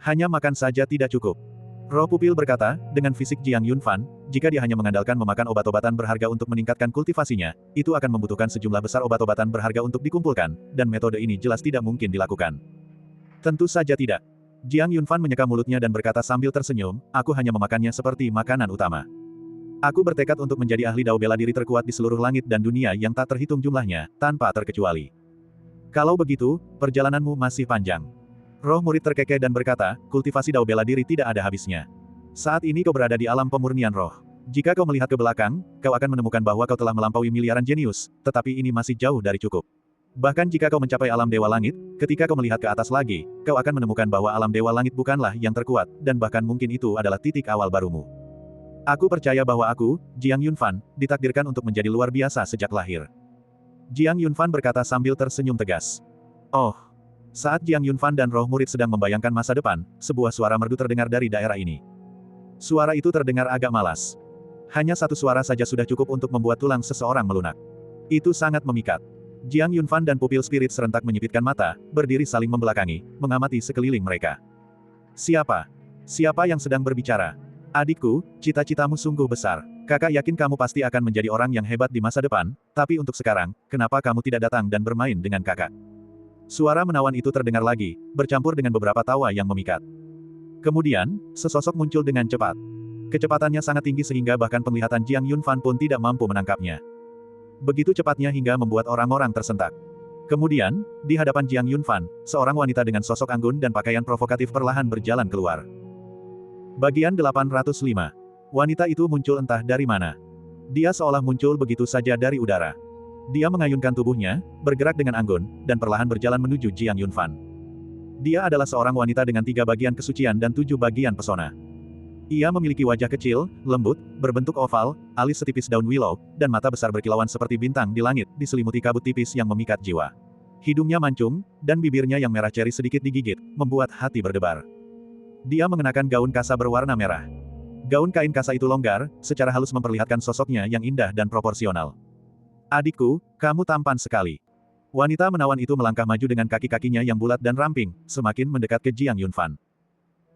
Hanya makan saja tidak cukup. Roh pupil berkata, dengan fisik Jiang Yunfan, jika dia hanya mengandalkan memakan obat-obatan berharga untuk meningkatkan kultivasinya, itu akan membutuhkan sejumlah besar obat-obatan berharga untuk dikumpulkan, dan metode ini jelas tidak mungkin dilakukan. Tentu saja tidak. Jiang Yunfan menyeka mulutnya dan berkata sambil tersenyum, aku hanya memakannya seperti makanan utama. Aku bertekad untuk menjadi ahli dao bela diri terkuat di seluruh langit dan dunia yang tak terhitung jumlahnya, tanpa terkecuali. Kalau begitu, perjalananmu masih panjang. Roh murid terkekeh dan berkata, kultivasi dao bela diri tidak ada habisnya. Saat ini kau berada di alam pemurnian roh. Jika kau melihat ke belakang, kau akan menemukan bahwa kau telah melampaui miliaran jenius, tetapi ini masih jauh dari cukup. Bahkan jika kau mencapai alam dewa langit, ketika kau melihat ke atas lagi, kau akan menemukan bahwa alam dewa langit bukanlah yang terkuat, dan bahkan mungkin itu adalah titik awal barumu. Aku percaya bahwa aku, Jiang Yunfan, ditakdirkan untuk menjadi luar biasa sejak lahir. Jiang Yunfan berkata sambil tersenyum tegas. Oh. Saat Jiang Yunfan dan roh murid sedang membayangkan masa depan, sebuah suara merdu terdengar dari daerah ini. Suara itu terdengar agak malas. Hanya satu suara saja sudah cukup untuk membuat tulang seseorang melunak. Itu sangat memikat. Jiang Yunfan dan pupil spirit serentak menyipitkan mata, berdiri saling membelakangi, mengamati sekeliling mereka. Siapa? Siapa yang sedang berbicara? Adikku, cita-citamu sungguh besar. Kakak yakin kamu pasti akan menjadi orang yang hebat di masa depan, tapi untuk sekarang, kenapa kamu tidak datang dan bermain dengan kakak? Suara menawan itu terdengar lagi, bercampur dengan beberapa tawa yang memikat. Kemudian, sesosok muncul dengan cepat. Kecepatannya sangat tinggi sehingga bahkan penglihatan Jiang Yunfan pun tidak mampu menangkapnya. Begitu cepatnya hingga membuat orang-orang tersentak. Kemudian, di hadapan Jiang Yunfan, seorang wanita dengan sosok anggun dan pakaian provokatif perlahan berjalan keluar. Bagian 805. Wanita itu muncul entah dari mana. Dia seolah muncul begitu saja dari udara. Dia mengayunkan tubuhnya, bergerak dengan anggun, dan perlahan berjalan menuju Jiang Yunfan. Dia adalah seorang wanita dengan 3 bagian kesucian dan 7 bagian pesona. Ia memiliki wajah kecil, lembut, berbentuk oval, alis setipis daun willow, dan mata besar berkilauan seperti bintang di langit, diselimuti kabut tipis yang memikat jiwa. Hidungnya mancung, dan bibirnya yang merah ceri sedikit digigit, membuat hati berdebar. Dia mengenakan gaun kasa berwarna merah. Gaun kain kasa itu longgar, secara halus memperlihatkan sosoknya yang indah dan proporsional. Adikku, kamu tampan sekali. Wanita menawan itu melangkah maju dengan kaki-kakinya yang bulat dan ramping, semakin mendekat ke Jiang Yunfan.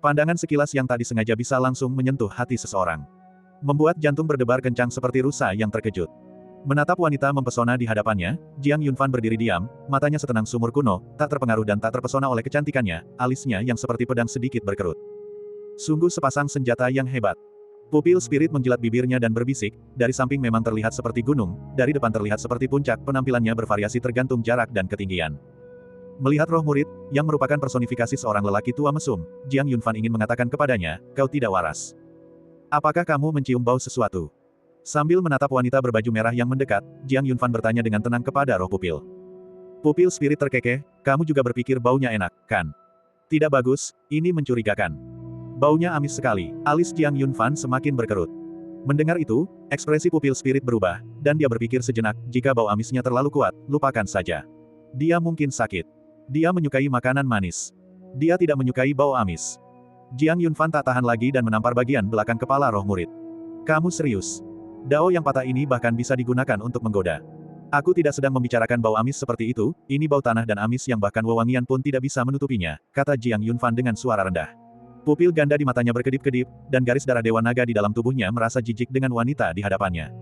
Pandangan sekilas yang tak disengaja bisa langsung menyentuh hati seseorang. Membuat jantung berdebar kencang seperti rusa yang terkejut. Menatap wanita mempesona di hadapannya, Jiang Yunfan berdiri diam, matanya setenang sumur kuno, tak terpengaruh dan tak terpesona oleh kecantikannya, alisnya yang seperti pedang sedikit berkerut. Sungguh sepasang senjata yang hebat. Pupil spirit menjilat bibirnya dan berbisik, dari samping memang terlihat seperti gunung, dari depan terlihat seperti puncak, penampilannya bervariasi tergantung jarak dan ketinggian. Melihat roh murid, yang merupakan personifikasi seorang lelaki tua mesum, Jiang Yunfan ingin mengatakan kepadanya, kau tidak waras. Apakah kamu mencium bau sesuatu? Sambil menatap wanita berbaju merah yang mendekat, Jiang Yunfan bertanya dengan tenang kepada roh pupil. Pupil spirit terkekeh, kamu juga berpikir baunya enak, kan? Tidak bagus, ini mencurigakan. Baunya amis sekali, alis Jiang Yunfan semakin berkerut. Mendengar itu, ekspresi pupil spirit berubah, dan dia berpikir sejenak, jika bau amisnya terlalu kuat, lupakan saja. Dia mungkin sakit. Dia menyukai makanan manis. Dia tidak menyukai bau amis. Jiang Yunfan tak tahan lagi dan menampar bagian belakang kepala roh murid. Kamu serius? Dao yang patah ini bahkan bisa digunakan untuk menggoda. Aku tidak sedang membicarakan bau amis seperti itu, ini bau tanah dan amis yang bahkan wewangian pun tidak bisa menutupinya, kata Jiang Yunfan dengan suara rendah. Pupil ganda di matanya berkedip-kedip, dan garis darah Dewa Naga di dalam tubuhnya merasa jijik dengan wanita di hadapannya.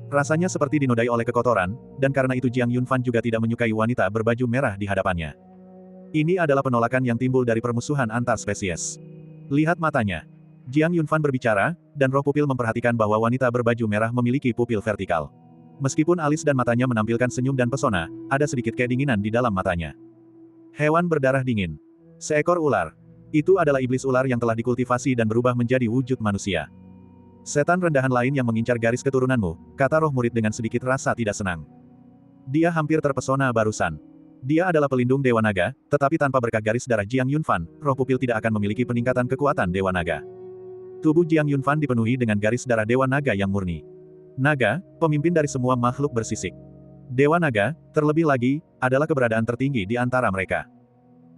Rasanya seperti dinodai oleh kekotoran, dan karena itu Jiang Yunfan juga tidak menyukai wanita berbaju merah di hadapannya. Ini adalah penolakan yang timbul dari permusuhan antar spesies. Lihat matanya. Jiang Yunfan berbicara, dan roh pupil memperhatikan bahwa wanita berbaju merah memiliki pupil vertikal. Meskipun alis dan matanya menampilkan senyum dan pesona, ada sedikit kedinginan di dalam matanya. Hewan berdarah dingin. Seekor ular. Itu adalah iblis ular yang telah dikultivasi dan berubah menjadi wujud manusia. Setan rendahan lain yang mengincar garis keturunanmu, kata roh murid dengan sedikit rasa tidak senang. Dia hampir terpesona barusan. Dia adalah pelindung Dewa Naga, tetapi tanpa berkah garis darah Jiang Yunfan, roh pupil tidak akan memiliki peningkatan kekuatan Dewa Naga. Tubuh Jiang Yunfan dipenuhi dengan garis darah Dewa Naga yang murni. Naga, pemimpin dari semua makhluk bersisik. Dewa Naga, terlebih lagi, adalah keberadaan tertinggi di antara mereka.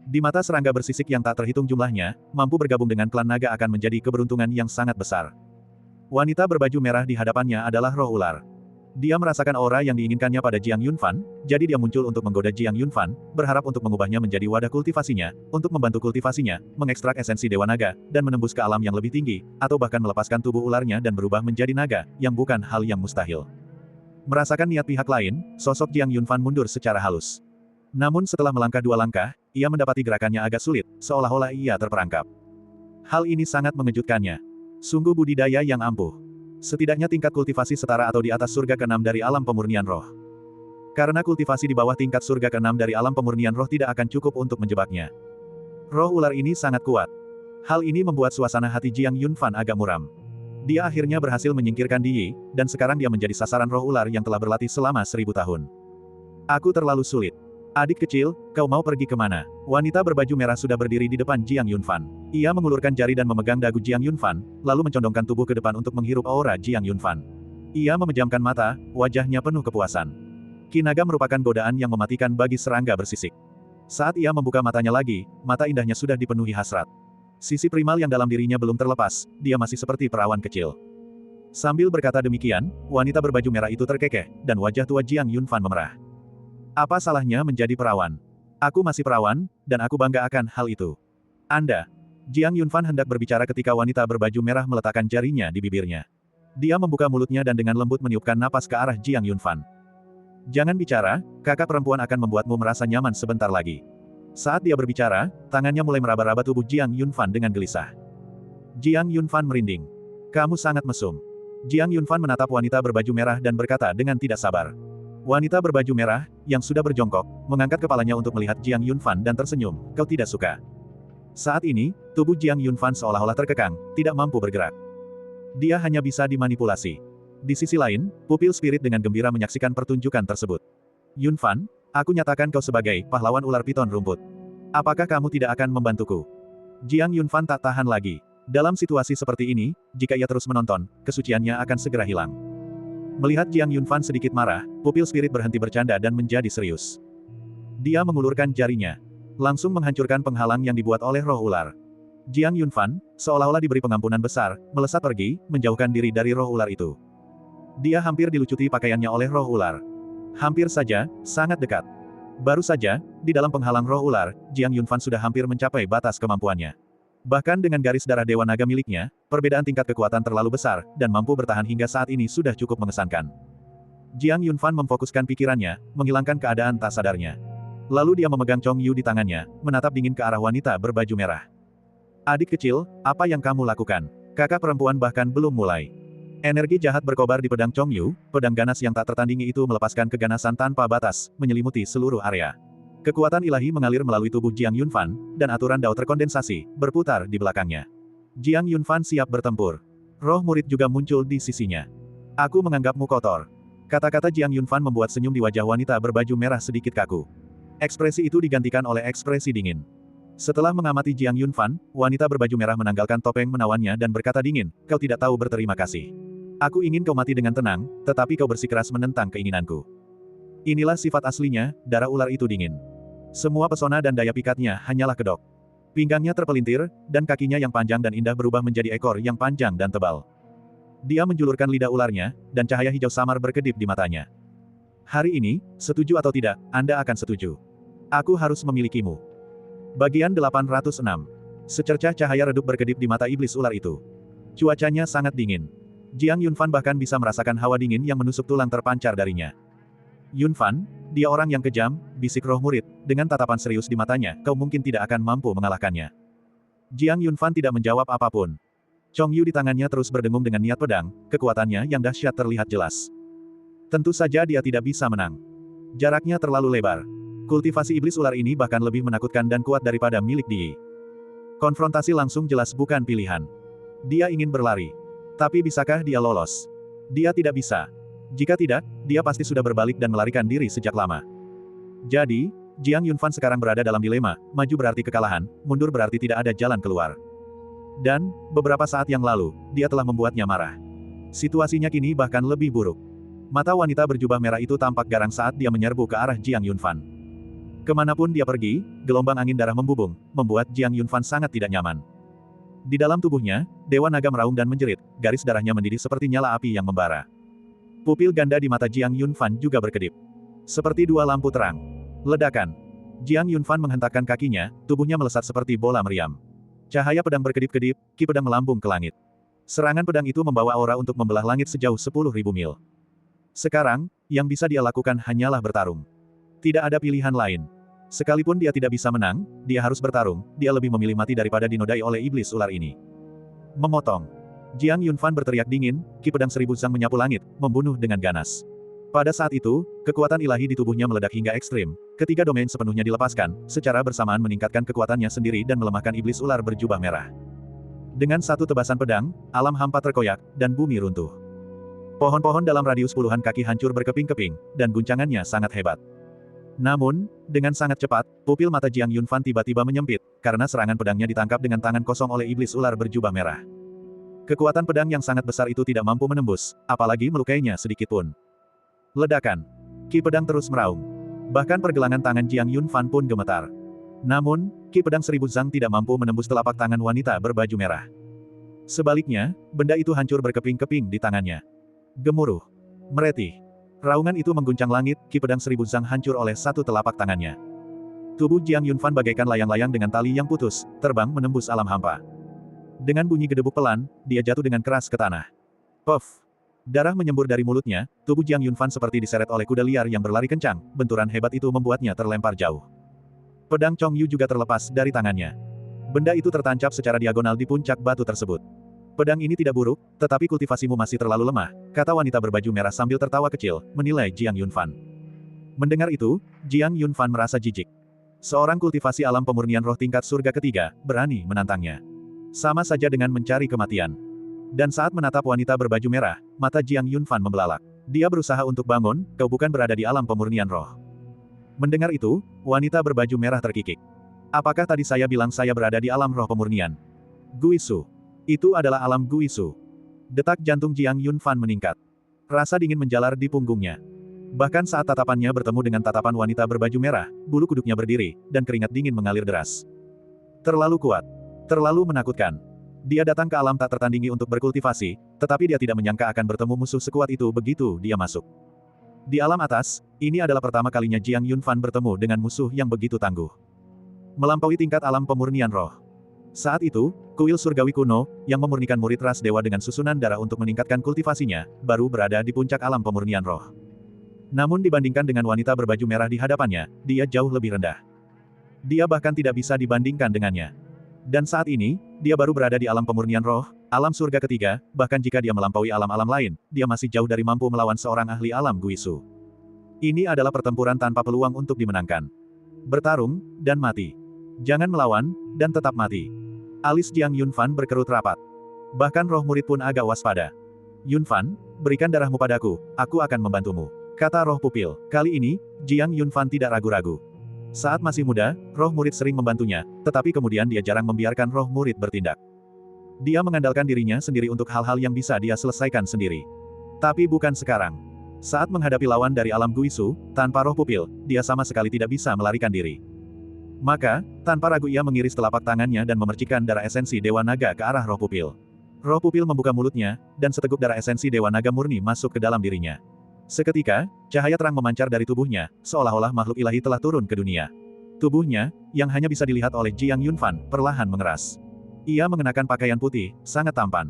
Di mata serangga bersisik yang tak terhitung jumlahnya, mampu bergabung dengan klan naga akan menjadi keberuntungan yang sangat besar. Wanita berbaju merah di hadapannya adalah roh ular. Dia merasakan aura yang diinginkannya pada Jiang Yunfan, jadi dia muncul untuk menggoda Jiang Yunfan, berharap untuk mengubahnya menjadi wadah kultivasinya, untuk membantu kultivasinya, mengekstrak esensi Dewa Naga, dan menembus ke alam yang lebih tinggi, atau bahkan melepaskan tubuh ularnya dan berubah menjadi naga, yang bukan hal yang mustahil. Merasakan niat pihak lain, sosok Jiang Yunfan mundur secara halus. Namun setelah melangkah 2 langkah, ia mendapati gerakannya agak sulit, seolah-olah ia terperangkap. Hal ini sangat mengejutkannya. Sungguh budidaya yang ampuh. Setidaknya tingkat kultivasi setara atau di atas surga ke-6 dari alam pemurnian roh. Karena kultivasi di bawah tingkat surga ke-6 dari alam pemurnian roh tidak akan cukup untuk menjebaknya. Roh ular ini sangat kuat. Hal ini membuat suasana hati Jiang Yunfan agak muram. Dia akhirnya berhasil menyingkirkan Yi, dan sekarang dia menjadi sasaran roh ular yang telah berlatih selama 1000 tahun. Aku terlalu sulit. Adik kecil, kau mau pergi kemana? Wanita berbaju merah sudah berdiri di depan Jiang Yunfan. Ia mengulurkan jari dan memegang dagu Jiang Yunfan, lalu mencondongkan tubuh ke depan untuk menghirup aura Jiang Yunfan. Ia memejamkan mata, wajahnya penuh kepuasan. Ki naga merupakan godaan yang mematikan bagi serangga bersisik. Saat ia membuka matanya lagi, mata indahnya sudah dipenuhi hasrat. Sisi primal yang dalam dirinya belum terlepas, dia masih seperti perawan kecil. Sambil berkata demikian, wanita berbaju merah itu terkekeh, dan wajah tua Jiang Yunfan memerah. Apa salahnya menjadi perawan? Aku masih perawan, dan aku bangga akan hal itu. Anda. Jiang Yunfan hendak berbicara ketika wanita berbaju merah meletakkan jarinya di bibirnya. Dia membuka mulutnya dan dengan lembut meniupkan napas ke arah Jiang Yunfan. Jangan bicara, kakak perempuan akan membuatmu merasa nyaman sebentar lagi. Saat dia berbicara, tangannya mulai meraba-raba tubuh Jiang Yunfan dengan gelisah. Jiang Yunfan merinding. Kamu sangat mesum. Jiang Yunfan menatap wanita berbaju merah dan berkata dengan tidak sabar. Wanita berbaju merah, yang sudah berjongkok, mengangkat kepalanya untuk melihat Jiang Yunfan dan tersenyum, kau tidak suka. Saat ini, tubuh Jiang Yunfan seolah-olah terkekang, tidak mampu bergerak. Dia hanya bisa dimanipulasi. Di sisi lain, pupil spirit dengan gembira menyaksikan pertunjukan tersebut. Yunfan, aku nyatakan kau sebagai pahlawan ular piton rumput. Apakah kamu tidak akan membantuku? Jiang Yunfan tak tahan lagi. Dalam situasi seperti ini, jika ia terus menonton, kesuciannya akan segera hilang. Melihat Jiang Yunfan sedikit marah, pupil spirit berhenti bercanda dan menjadi serius. Dia mengulurkan jarinya. Langsung menghancurkan penghalang yang dibuat oleh roh ular. Jiang Yunfan, seolah-olah diberi pengampunan besar, melesat pergi, menjauhkan diri dari roh ular itu. Dia hampir dilucuti pakaiannya oleh roh ular. Hampir saja, sangat dekat. Baru saja, di dalam penghalang roh ular, Jiang Yunfan sudah hampir mencapai batas kemampuannya. Bahkan dengan garis darah Dewa Naga miliknya, perbedaan tingkat kekuatan terlalu besar, dan mampu bertahan hingga saat ini sudah cukup mengesankan. Jiang Yunfan memfokuskan pikirannya, menghilangkan keadaan tak sadarnya. Lalu dia memegang Chong Yu di tangannya, menatap dingin ke arah wanita berbaju merah. Adik kecil, apa yang kamu lakukan? Kakak perempuan bahkan belum mulai. Energi jahat berkobar di pedang Chong Yu, pedang ganas yang tak tertandingi itu melepaskan keganasan tanpa batas, menyelimuti seluruh area. Kekuatan ilahi mengalir melalui tubuh Jiang Yunfan, dan aturan dao terkondensasi, berputar di belakangnya. Jiang Yunfan siap bertempur. Roh murid juga muncul di sisinya. Aku menganggapmu kotor. Kata-kata Jiang Yunfan membuat senyum di wajah wanita berbaju merah sedikit kaku. Ekspresi itu digantikan oleh ekspresi dingin. Setelah mengamati Jiang Yunfan, wanita berbaju merah menanggalkan topeng menawannya dan berkata dingin, kau tidak tahu berterima kasih. Aku ingin kau mati dengan tenang, tetapi kau bersikeras menentang keinginanku. Inilah sifat aslinya, darah ular itu dingin. Semua pesona dan daya pikatnya hanyalah kedok. Pinggangnya terpelintir, dan kakinya yang panjang dan indah berubah menjadi ekor yang panjang dan tebal. Dia menjulurkan lidah ularnya, dan cahaya hijau samar berkedip di matanya. Hari ini, setuju atau tidak, Anda akan setuju. Aku harus memilikimu. Bagian 806. Secercah cahaya redup berkedip di mata iblis ular itu. Cuacanya sangat dingin. Jiang Yunfan bahkan bisa merasakan hawa dingin yang menusuk tulang terpancar darinya. Yunfan, dia orang yang kejam, bisik roh murid, dengan tatapan serius di matanya, kau mungkin tidak akan mampu mengalahkannya. Jiang Yunfan tidak menjawab apapun. Chong Yu di tangannya terus berdengung dengan niat pedang, kekuatannya yang dahsyat terlihat jelas. Tentu saja dia tidak bisa menang. Jaraknya terlalu lebar. Kultivasi iblis ular ini bahkan lebih menakutkan dan kuat daripada milik Di. Konfrontasi langsung jelas bukan pilihan. Dia ingin berlari. Tapi bisakah dia lolos? Dia tidak bisa. Jika tidak, dia pasti sudah berbalik dan melarikan diri sejak lama. Jadi, Jiang Yunfan sekarang berada dalam dilema, maju berarti kekalahan, mundur berarti tidak ada jalan keluar. Dan, beberapa saat yang lalu, dia telah membuatnya marah. Situasinya kini bahkan lebih buruk. Mata wanita berjubah merah itu tampak garang saat dia menyerbu ke arah Jiang Yunfan. Kemanapun dia pergi, gelombang angin darah membubung, membuat Jiang Yunfan sangat tidak nyaman. Di dalam tubuhnya, Dewa Naga meraung dan menjerit, garis darahnya mendidih seperti nyala api yang membara. Pupil ganda di mata Jiang Yunfan juga berkedip. Seperti dua lampu terang. Ledakan. Jiang Yunfan menghentakkan kakinya, tubuhnya melesat seperti bola meriam. Cahaya pedang berkedip-kedip, ki pedang melambung ke langit. Serangan pedang itu membawa aura untuk membelah langit sejauh 10.000 mil. Sekarang, yang bisa dia lakukan hanyalah bertarung. Tidak ada pilihan lain. Sekalipun dia tidak bisa menang, dia harus bertarung, dia lebih memilih mati daripada dinodai oleh iblis ular ini. Memotong. Jiang Yunfan berteriak dingin, ki pedang seribu sang menyapu langit, membunuh dengan ganas. Pada saat itu, kekuatan ilahi di tubuhnya meledak hingga ekstrim, ketiga domain sepenuhnya dilepaskan, secara bersamaan meningkatkan kekuatannya sendiri dan melemahkan iblis ular berjubah merah. Dengan satu tebasan pedang, alam hampa terkoyak, dan bumi runtuh. Pohon-pohon dalam radius puluhan kaki hancur berkeping-keping, dan guncangannya sangat hebat. Namun, dengan sangat cepat, pupil mata Jiang Yunfan tiba-tiba menyempit, karena serangan pedangnya ditangkap dengan tangan kosong oleh iblis ular berjubah merah. Kekuatan pedang yang sangat besar itu tidak mampu menembus, apalagi melukainya sedikitpun. Ledakan. Ki pedang terus meraung. Bahkan pergelangan tangan Jiang Yunfan pun gemetar. Namun, ki pedang seribu zang tidak mampu menembus telapak tangan wanita berbaju merah. Sebaliknya, benda itu hancur berkeping-keping di tangannya. Gemuruh. Meretih. Raungan itu mengguncang langit, ki pedang seribu zang hancur oleh satu telapak tangannya. Tubuh Jiang Yunfan bagaikan layang-layang dengan tali yang putus, terbang menembus alam hampa. Dengan bunyi gedebuk pelan, dia jatuh dengan keras ke tanah. Puff! Darah menyembur dari mulutnya, tubuh Jiang Yunfan seperti diseret oleh kuda liar yang berlari kencang, benturan hebat itu membuatnya terlempar jauh. Pedang Chong Yu juga terlepas dari tangannya. Benda itu tertancap secara diagonal di puncak batu tersebut. Pedang ini tidak buruk, tetapi kultivasimu masih terlalu lemah, kata wanita berbaju merah sambil tertawa kecil, menilai Jiang Yunfan. Mendengar itu, Jiang Yunfan merasa jijik. Seorang kultivasi alam pemurnian roh tingkat surga ketiga, berani menantangnya. Sama saja dengan mencari kematian. Dan saat menatap wanita berbaju merah, mata Jiang Yunfan membelalak. Dia berusaha untuk bangun, kau bukan berada di alam pemurnian roh. Mendengar itu, wanita berbaju merah terkikik. Apakah tadi saya bilang saya berada di alam roh pemurnian? Guisu. Itu adalah alam Guisu. Detak jantung Jiang Yunfan meningkat. Rasa dingin menjalar di punggungnya. Bahkan saat tatapannya bertemu dengan tatapan wanita berbaju merah, bulu kuduknya berdiri, dan keringat dingin mengalir deras. Terlalu kuat. Terlalu menakutkan. Dia datang ke alam tak tertandingi untuk berkultivasi, tetapi dia tidak menyangka akan bertemu musuh sekuat itu begitu dia masuk. Di alam atas, ini adalah pertama kalinya Jiang Yunfan bertemu dengan musuh yang begitu tangguh. Melampaui tingkat alam pemurnian roh. Saat itu, kuil surgawi kuno, yang memurnikan murid ras dewa dengan susunan darah untuk meningkatkan kultivasinya, baru berada di puncak alam pemurnian roh. Namun dibandingkan dengan wanita berbaju merah di hadapannya, dia jauh lebih rendah. Dia bahkan tidak bisa dibandingkan dengannya. Dan saat ini, dia baru berada di alam pemurnian roh, alam surga ketiga, bahkan jika dia melampaui alam-alam lain, dia masih jauh dari mampu melawan seorang ahli alam Guisu. Ini adalah pertempuran tanpa peluang untuk dimenangkan. Bertarung, dan mati. Jangan melawan, dan tetap mati. Alis Jiang Yunfan berkerut rapat. Bahkan roh murid pun agak waspada. Yunfan, berikan darahmu padaku, aku akan membantumu. Kata roh pupil. Kali ini, Jiang Yunfan tidak ragu-ragu. Saat masih muda, roh murid sering membantunya, tetapi kemudian dia jarang membiarkan roh murid bertindak. Dia mengandalkan dirinya sendiri untuk hal-hal yang bisa dia selesaikan sendiri. Tapi bukan sekarang. Saat menghadapi lawan dari alam Guisu, tanpa roh pupil, dia sama sekali tidak bisa melarikan diri. Maka, tanpa ragu ia mengiris telapak tangannya dan memercikkan darah esensi Dewa Naga ke arah roh pupil. Roh pupil membuka mulutnya, dan seteguk darah esensi Dewa Naga murni masuk ke dalam dirinya. Seketika, cahaya terang memancar dari tubuhnya, seolah-olah makhluk ilahi telah turun ke dunia. Tubuhnya, yang hanya bisa dilihat oleh Jiang Yunfan, perlahan mengeras. Ia mengenakan pakaian putih, sangat tampan.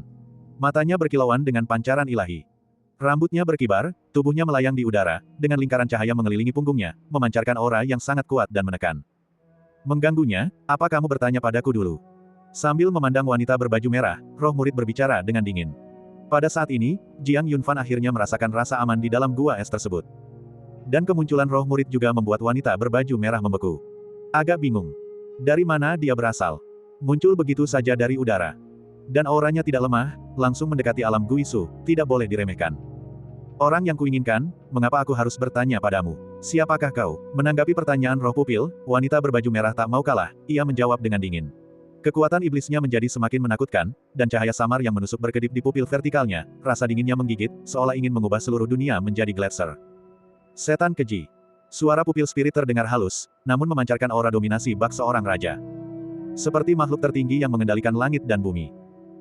Matanya berkilauan dengan pancaran ilahi. Rambutnya berkibar, tubuhnya melayang di udara, dengan lingkaran cahaya mengelilingi punggungnya, memancarkan aura yang sangat kuat dan menekan. Mengganggunya, apa kamu bertanya padaku dulu? Sambil memandang wanita berbaju merah, roh murid berbicara dengan dingin. Pada saat ini, Jiang Yunfan akhirnya merasakan rasa aman di dalam gua es tersebut. Dan kemunculan roh murid juga membuat wanita berbaju merah membeku. Agak bingung. Dari mana dia berasal? Muncul begitu saja dari udara. Dan auranya tidak lemah, langsung mendekati alam Guisu, tidak boleh diremehkan. Orang yang kuinginkan, mengapa aku harus bertanya padamu? Siapakah kau? Menanggapi pertanyaan roh pupil, wanita berbaju merah tak mau kalah, ia menjawab dengan dingin. Kekuatan iblisnya menjadi semakin menakutkan, dan cahaya samar yang menusuk berkedip di pupil vertikalnya, rasa dinginnya menggigit, seolah ingin mengubah seluruh dunia menjadi gletser. Setan keji. Suara pupil spirit terdengar halus, namun memancarkan aura dominasi bak seorang raja. Seperti makhluk tertinggi yang mengendalikan langit dan bumi.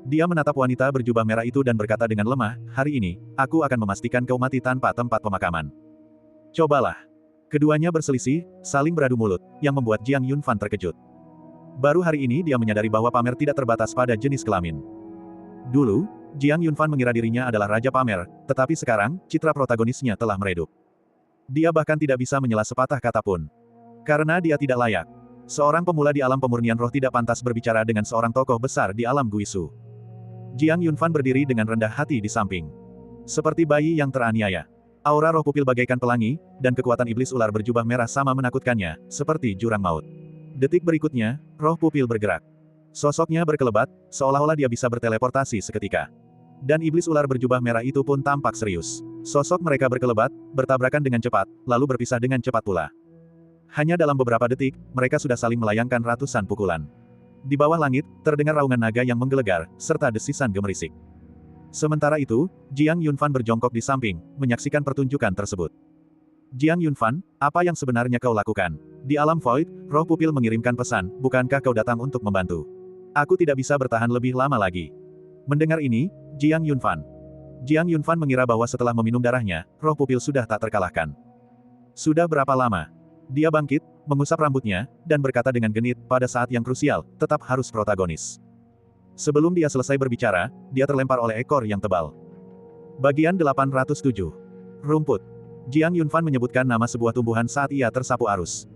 Dia menatap wanita berjubah merah itu dan berkata dengan lemah, hari ini, aku akan memastikan kau mati tanpa tempat pemakaman. Cobalah. Keduanya berselisih, saling beradu mulut, yang membuat Jiang Yunfan terkejut. Baru hari ini dia menyadari bahwa pamer tidak terbatas pada jenis kelamin. Dulu, Jiang Yunfan mengira dirinya adalah raja pamer, tetapi sekarang, citra protagonisnya telah meredup. Dia bahkan tidak bisa menyela sepatah kata pun. Karena dia tidak layak. Seorang pemula di alam pemurnian roh tidak pantas berbicara dengan seorang tokoh besar di alam Guisu. Jiang Yunfan berdiri dengan rendah hati di samping. Seperti bayi yang teraniaya. Aura roh pupil bagaikan pelangi, dan kekuatan iblis ular berjubah merah sama menakutkannya, seperti jurang maut. Detik berikutnya, roh pupil bergerak. Sosoknya berkelebat, seolah-olah dia bisa berteleportasi seketika. Dan iblis ular berjubah merah itu pun tampak serius. Sosok mereka berkelebat, bertabrakan dengan cepat, lalu berpisah dengan cepat pula. Hanya dalam beberapa detik, mereka sudah saling melayangkan ratusan pukulan. Di bawah langit, terdengar raungan naga yang menggelegar, serta desisan gemerisik. Sementara itu, Jiang Yunfan berjongkok di samping, menyaksikan pertunjukan tersebut. Jiang Yunfan, apa yang sebenarnya kau lakukan? Di alam Void, roh pupil mengirimkan pesan, bukankah kau datang untuk membantu? Aku tidak bisa bertahan lebih lama lagi. Mendengar ini, Jiang Yunfan mengira bahwa setelah meminum darahnya, roh pupil sudah tak terkalahkan. Sudah berapa lama? Dia bangkit, mengusap rambutnya, dan berkata dengan genit, pada saat yang krusial, tetap harus protagonis. Sebelum dia selesai berbicara, dia terlempar oleh ekor yang tebal. Bagian 807. Rumput. Jiang Yunfan menyebutkan nama sebuah tumbuhan saat ia tersapu arus.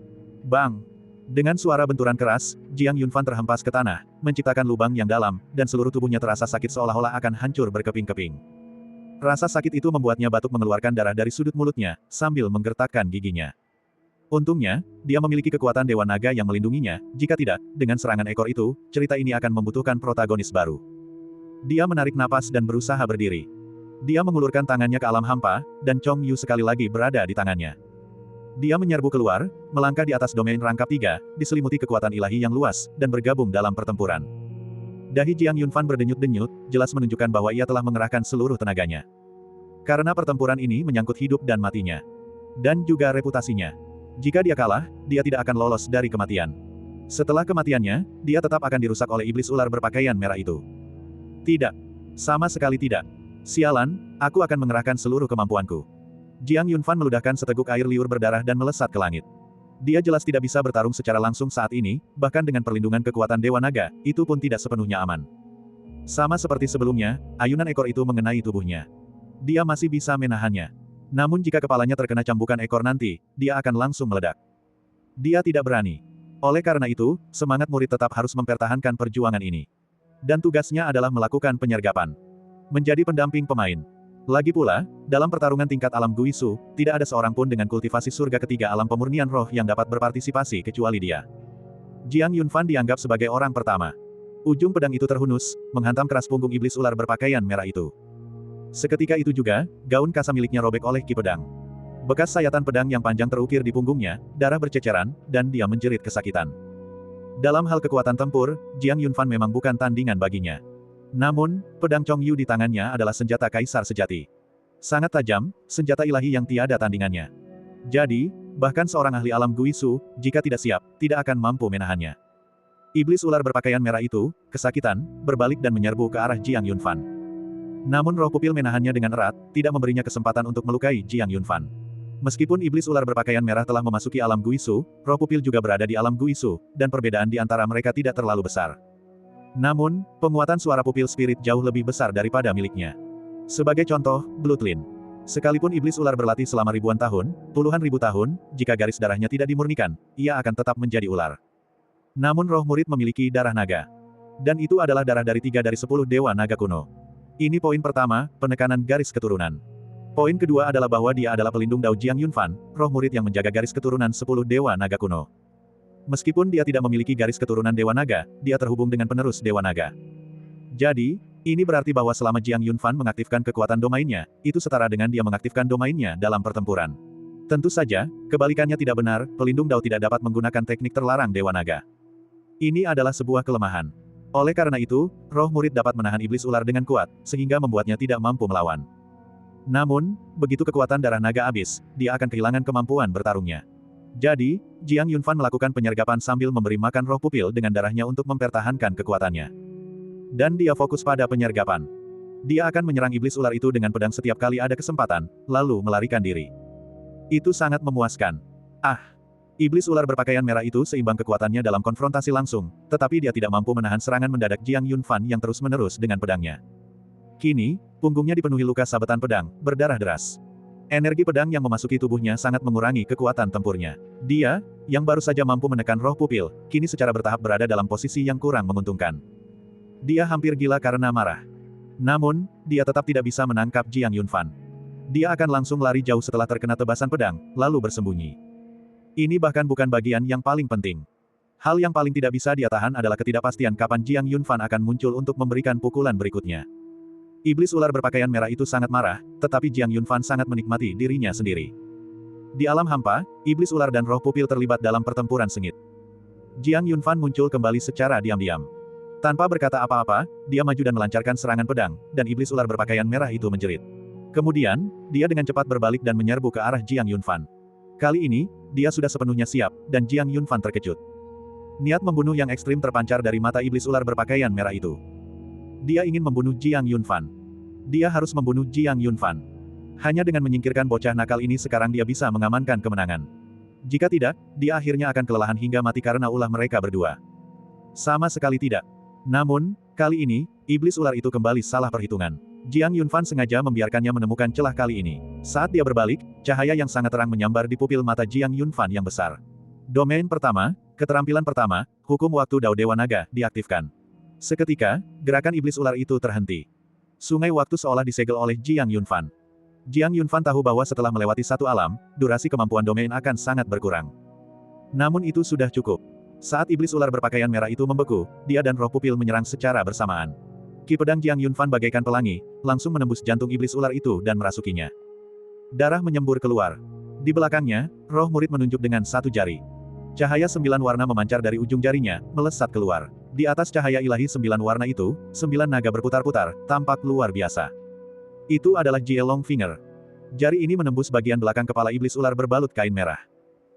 Bang! Dengan suara benturan keras, Jiang Yunfan terhempas ke tanah, menciptakan lubang yang dalam, dan seluruh tubuhnya terasa sakit seolah-olah akan hancur berkeping-keping. Rasa sakit itu membuatnya batuk mengeluarkan darah dari sudut mulutnya, sambil menggertakkan giginya. Untungnya, dia memiliki kekuatan Dewa Naga yang melindunginya, jika tidak, dengan serangan ekor itu, cerita ini akan membutuhkan protagonis baru. Dia menarik napas dan berusaha berdiri. Dia mengulurkan tangannya ke alam hampa, dan Chong Yu sekali lagi berada di tangannya. Dia menyerbu keluar, melangkah di atas domain rangkap 3, diselimuti kekuatan ilahi yang luas, dan bergabung dalam pertempuran. Dahi Jiang Yunfan berdenyut-denyut, jelas menunjukkan bahwa ia telah mengerahkan seluruh tenaganya. Karena pertempuran ini menyangkut hidup dan matinya. Dan juga reputasinya. Jika dia kalah, dia tidak akan lolos dari kematian. Setelah kematiannya, dia tetap akan dirusak oleh iblis ular berpakaian merah itu. Tidak. Sama sekali tidak. Sialan, aku akan mengerahkan seluruh kemampuanku. Jiang Yunfan meludahkan seteguk air liur berdarah dan melesat ke langit. Dia jelas tidak bisa bertarung secara langsung saat ini, bahkan dengan perlindungan kekuatan Dewa Naga, itu pun tidak sepenuhnya aman. Sama seperti sebelumnya, ayunan ekor itu mengenai tubuhnya. Dia masih bisa menahannya. Namun jika kepalanya terkena cambukan ekor nanti, dia akan langsung meledak. Dia tidak berani. Oleh karena itu, semangat murid tetap harus mempertahankan perjuangan ini. Dan tugasnya adalah melakukan penyergapan. Menjadi pendamping pemain. Lagi pula, dalam pertarungan tingkat alam Guisu, tidak ada seorang pun dengan kultivasi surga ketiga alam pemurnian roh yang dapat berpartisipasi kecuali dia. Jiang Yunfan dianggap sebagai orang pertama. Ujung pedang itu terhunus, menghantam keras punggung iblis ular berpakaian merah itu. Seketika itu juga, gaun kasa miliknya robek oleh ki pedang. Bekas sayatan pedang yang panjang terukir di punggungnya, darah berceceran, dan dia menjerit kesakitan. Dalam hal kekuatan tempur, Jiang Yunfan memang bukan tandingan baginya. Namun, pedang Chong Yu di tangannya adalah senjata kaisar sejati. Sangat tajam, senjata ilahi yang tiada tandingannya. Jadi, bahkan seorang ahli alam Guisu, jika tidak siap, tidak akan mampu menahannya. Iblis ular berpakaian merah itu, kesakitan, berbalik dan menyerbu ke arah Jiang Yunfan. Namun roh pupil menahannya dengan erat, tidak memberinya kesempatan untuk melukai Jiang Yunfan. Meskipun iblis ular berpakaian merah telah memasuki alam Guisu, roh pupil juga berada di alam Guisu, dan perbedaan di antara mereka tidak terlalu besar. Namun, penguatan suara pupil spirit jauh lebih besar daripada miliknya. Sebagai contoh, Bloodline. Sekalipun iblis ular berlatih selama ribuan tahun, puluhan ribu tahun, jika garis darahnya tidak dimurnikan, ia akan tetap menjadi ular. Namun roh murid memiliki darah naga. Dan itu adalah darah dari 3 dari 10 dewa naga kuno. Ini poin pertama, penekanan garis keturunan. Poin kedua adalah bahwa dia adalah pelindung Dao Jiang Yunfan, roh murid yang menjaga garis keturunan 10 dewa naga kuno. Meskipun dia tidak memiliki garis keturunan Dewa Naga, dia terhubung dengan penerus Dewa Naga. Jadi, ini berarti bahwa selama Jiang Yunfan mengaktifkan kekuatan domainnya, itu setara dengan dia mengaktifkan domainnya dalam pertempuran. Tentu saja, kebalikannya tidak benar, pelindung Dao tidak dapat menggunakan teknik terlarang Dewa Naga. Ini adalah sebuah kelemahan. Oleh karena itu, roh murid dapat menahan iblis ular dengan kuat, sehingga membuatnya tidak mampu melawan. Namun, begitu kekuatan darah naga habis, dia akan kehilangan kemampuan bertarungnya. Jadi, Jiang Yunfan melakukan penyergapan sambil memberi makan roh pupil dengan darahnya untuk mempertahankan kekuatannya. Dan dia fokus pada penyergapan. Dia akan menyerang iblis ular itu dengan pedang setiap kali ada kesempatan, lalu melarikan diri. Itu sangat memuaskan. Ah! Iblis ular berpakaian merah itu seimbang kekuatannya dalam konfrontasi langsung, tetapi dia tidak mampu menahan serangan mendadak Jiang Yunfan yang terus-menerus dengan pedangnya. Kini, punggungnya dipenuhi luka sabetan pedang, berdarah deras. Energi pedang yang memasuki tubuhnya sangat mengurangi kekuatan tempurnya. Dia, yang baru saja mampu menekan roh pupil, kini secara bertahap berada dalam posisi yang kurang menguntungkan. Dia hampir gila karena marah. Namun, dia tetap tidak bisa menangkap Jiang Yunfan. Dia akan langsung lari jauh setelah terkena tebasan pedang, lalu bersembunyi. Ini bahkan bukan bagian yang paling penting. Hal yang paling tidak bisa dia tahan adalah ketidakpastian kapan Jiang Yunfan akan muncul untuk memberikan pukulan berikutnya. Iblis ular berpakaian merah itu sangat marah, tetapi Jiang Yunfan sangat menikmati dirinya sendiri. Di alam hampa, iblis ular dan roh pupil terlibat dalam pertempuran sengit. Jiang Yunfan muncul kembali secara diam-diam. Tanpa berkata apa-apa, dia maju dan melancarkan serangan pedang, dan iblis ular berpakaian merah itu menjerit. Kemudian, dia dengan cepat berbalik dan menyerbu ke arah Jiang Yunfan. Kali ini, dia sudah sepenuhnya siap, dan Jiang Yunfan terkejut. Niat membunuh yang ekstrim terpancar dari mata iblis ular berpakaian merah itu. Dia ingin membunuh Jiang Yunfan. Dia harus membunuh Jiang Yunfan. Hanya dengan menyingkirkan bocah nakal ini sekarang dia bisa mengamankan kemenangan. Jika tidak, dia akhirnya akan kelelahan hingga mati karena ulah mereka berdua. Sama sekali tidak. Namun, kali ini, iblis ular itu kembali salah perhitungan. Jiang Yunfan sengaja membiarkannya menemukan celah kali ini. Saat dia berbalik, cahaya yang sangat terang menyambar di pupil mata Jiang Yunfan yang besar. Domain pertama, keterampilan pertama, hukum waktu Dao Dewa Naga, diaktifkan. Seketika, gerakan iblis ular itu terhenti. Sungai waktu seolah disegel oleh Jiang Yunfan. Jiang Yunfan tahu bahwa setelah melewati satu alam, durasi kemampuan domain akan sangat berkurang. Namun itu sudah cukup. Saat iblis ular berpakaian merah itu membeku, dia dan roh pupil menyerang secara bersamaan. Ki pedang Jiang Yunfan bagaikan pelangi, langsung menembus jantung iblis ular itu dan merasukinya. Darah menyembur keluar. Di belakangnya, roh murid menunjuk dengan satu jari. Cahaya 9 warna memancar dari ujung jarinya, melesat keluar. Di atas cahaya ilahi 9 warna itu, 9 naga berputar-putar, tampak luar biasa. Itu adalah Jie Long Finger. Jari ini menembus bagian belakang kepala iblis ular berbalut kain merah.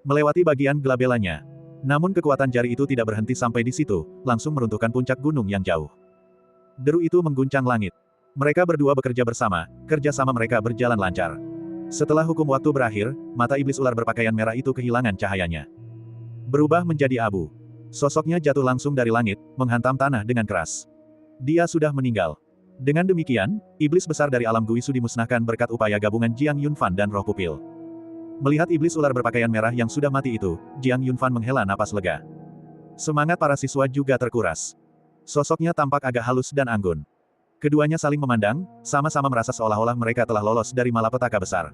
Melewati bagian glabellanya. Namun kekuatan jari itu tidak berhenti sampai di situ, langsung meruntuhkan puncak gunung yang jauh. Deru itu mengguncang langit. Mereka berdua bekerja bersama, kerjasama mereka berjalan lancar. Setelah hukum waktu berakhir, mata iblis ular berpakaian merah itu kehilangan cahayanya. Berubah menjadi abu. Sosoknya jatuh langsung dari langit, menghantam tanah dengan keras. Dia sudah meninggal. Dengan demikian, iblis besar dari alam Guisu dimusnahkan berkat upaya gabungan Jiang Yunfan dan roh pupil. Melihat iblis ular berpakaian merah yang sudah mati itu, Jiang Yunfan menghela napas lega. Semangat para siswa juga terkuras. Sosoknya tampak agak halus dan anggun. Keduanya saling memandang, sama-sama merasa seolah-olah mereka telah lolos dari malapetaka besar.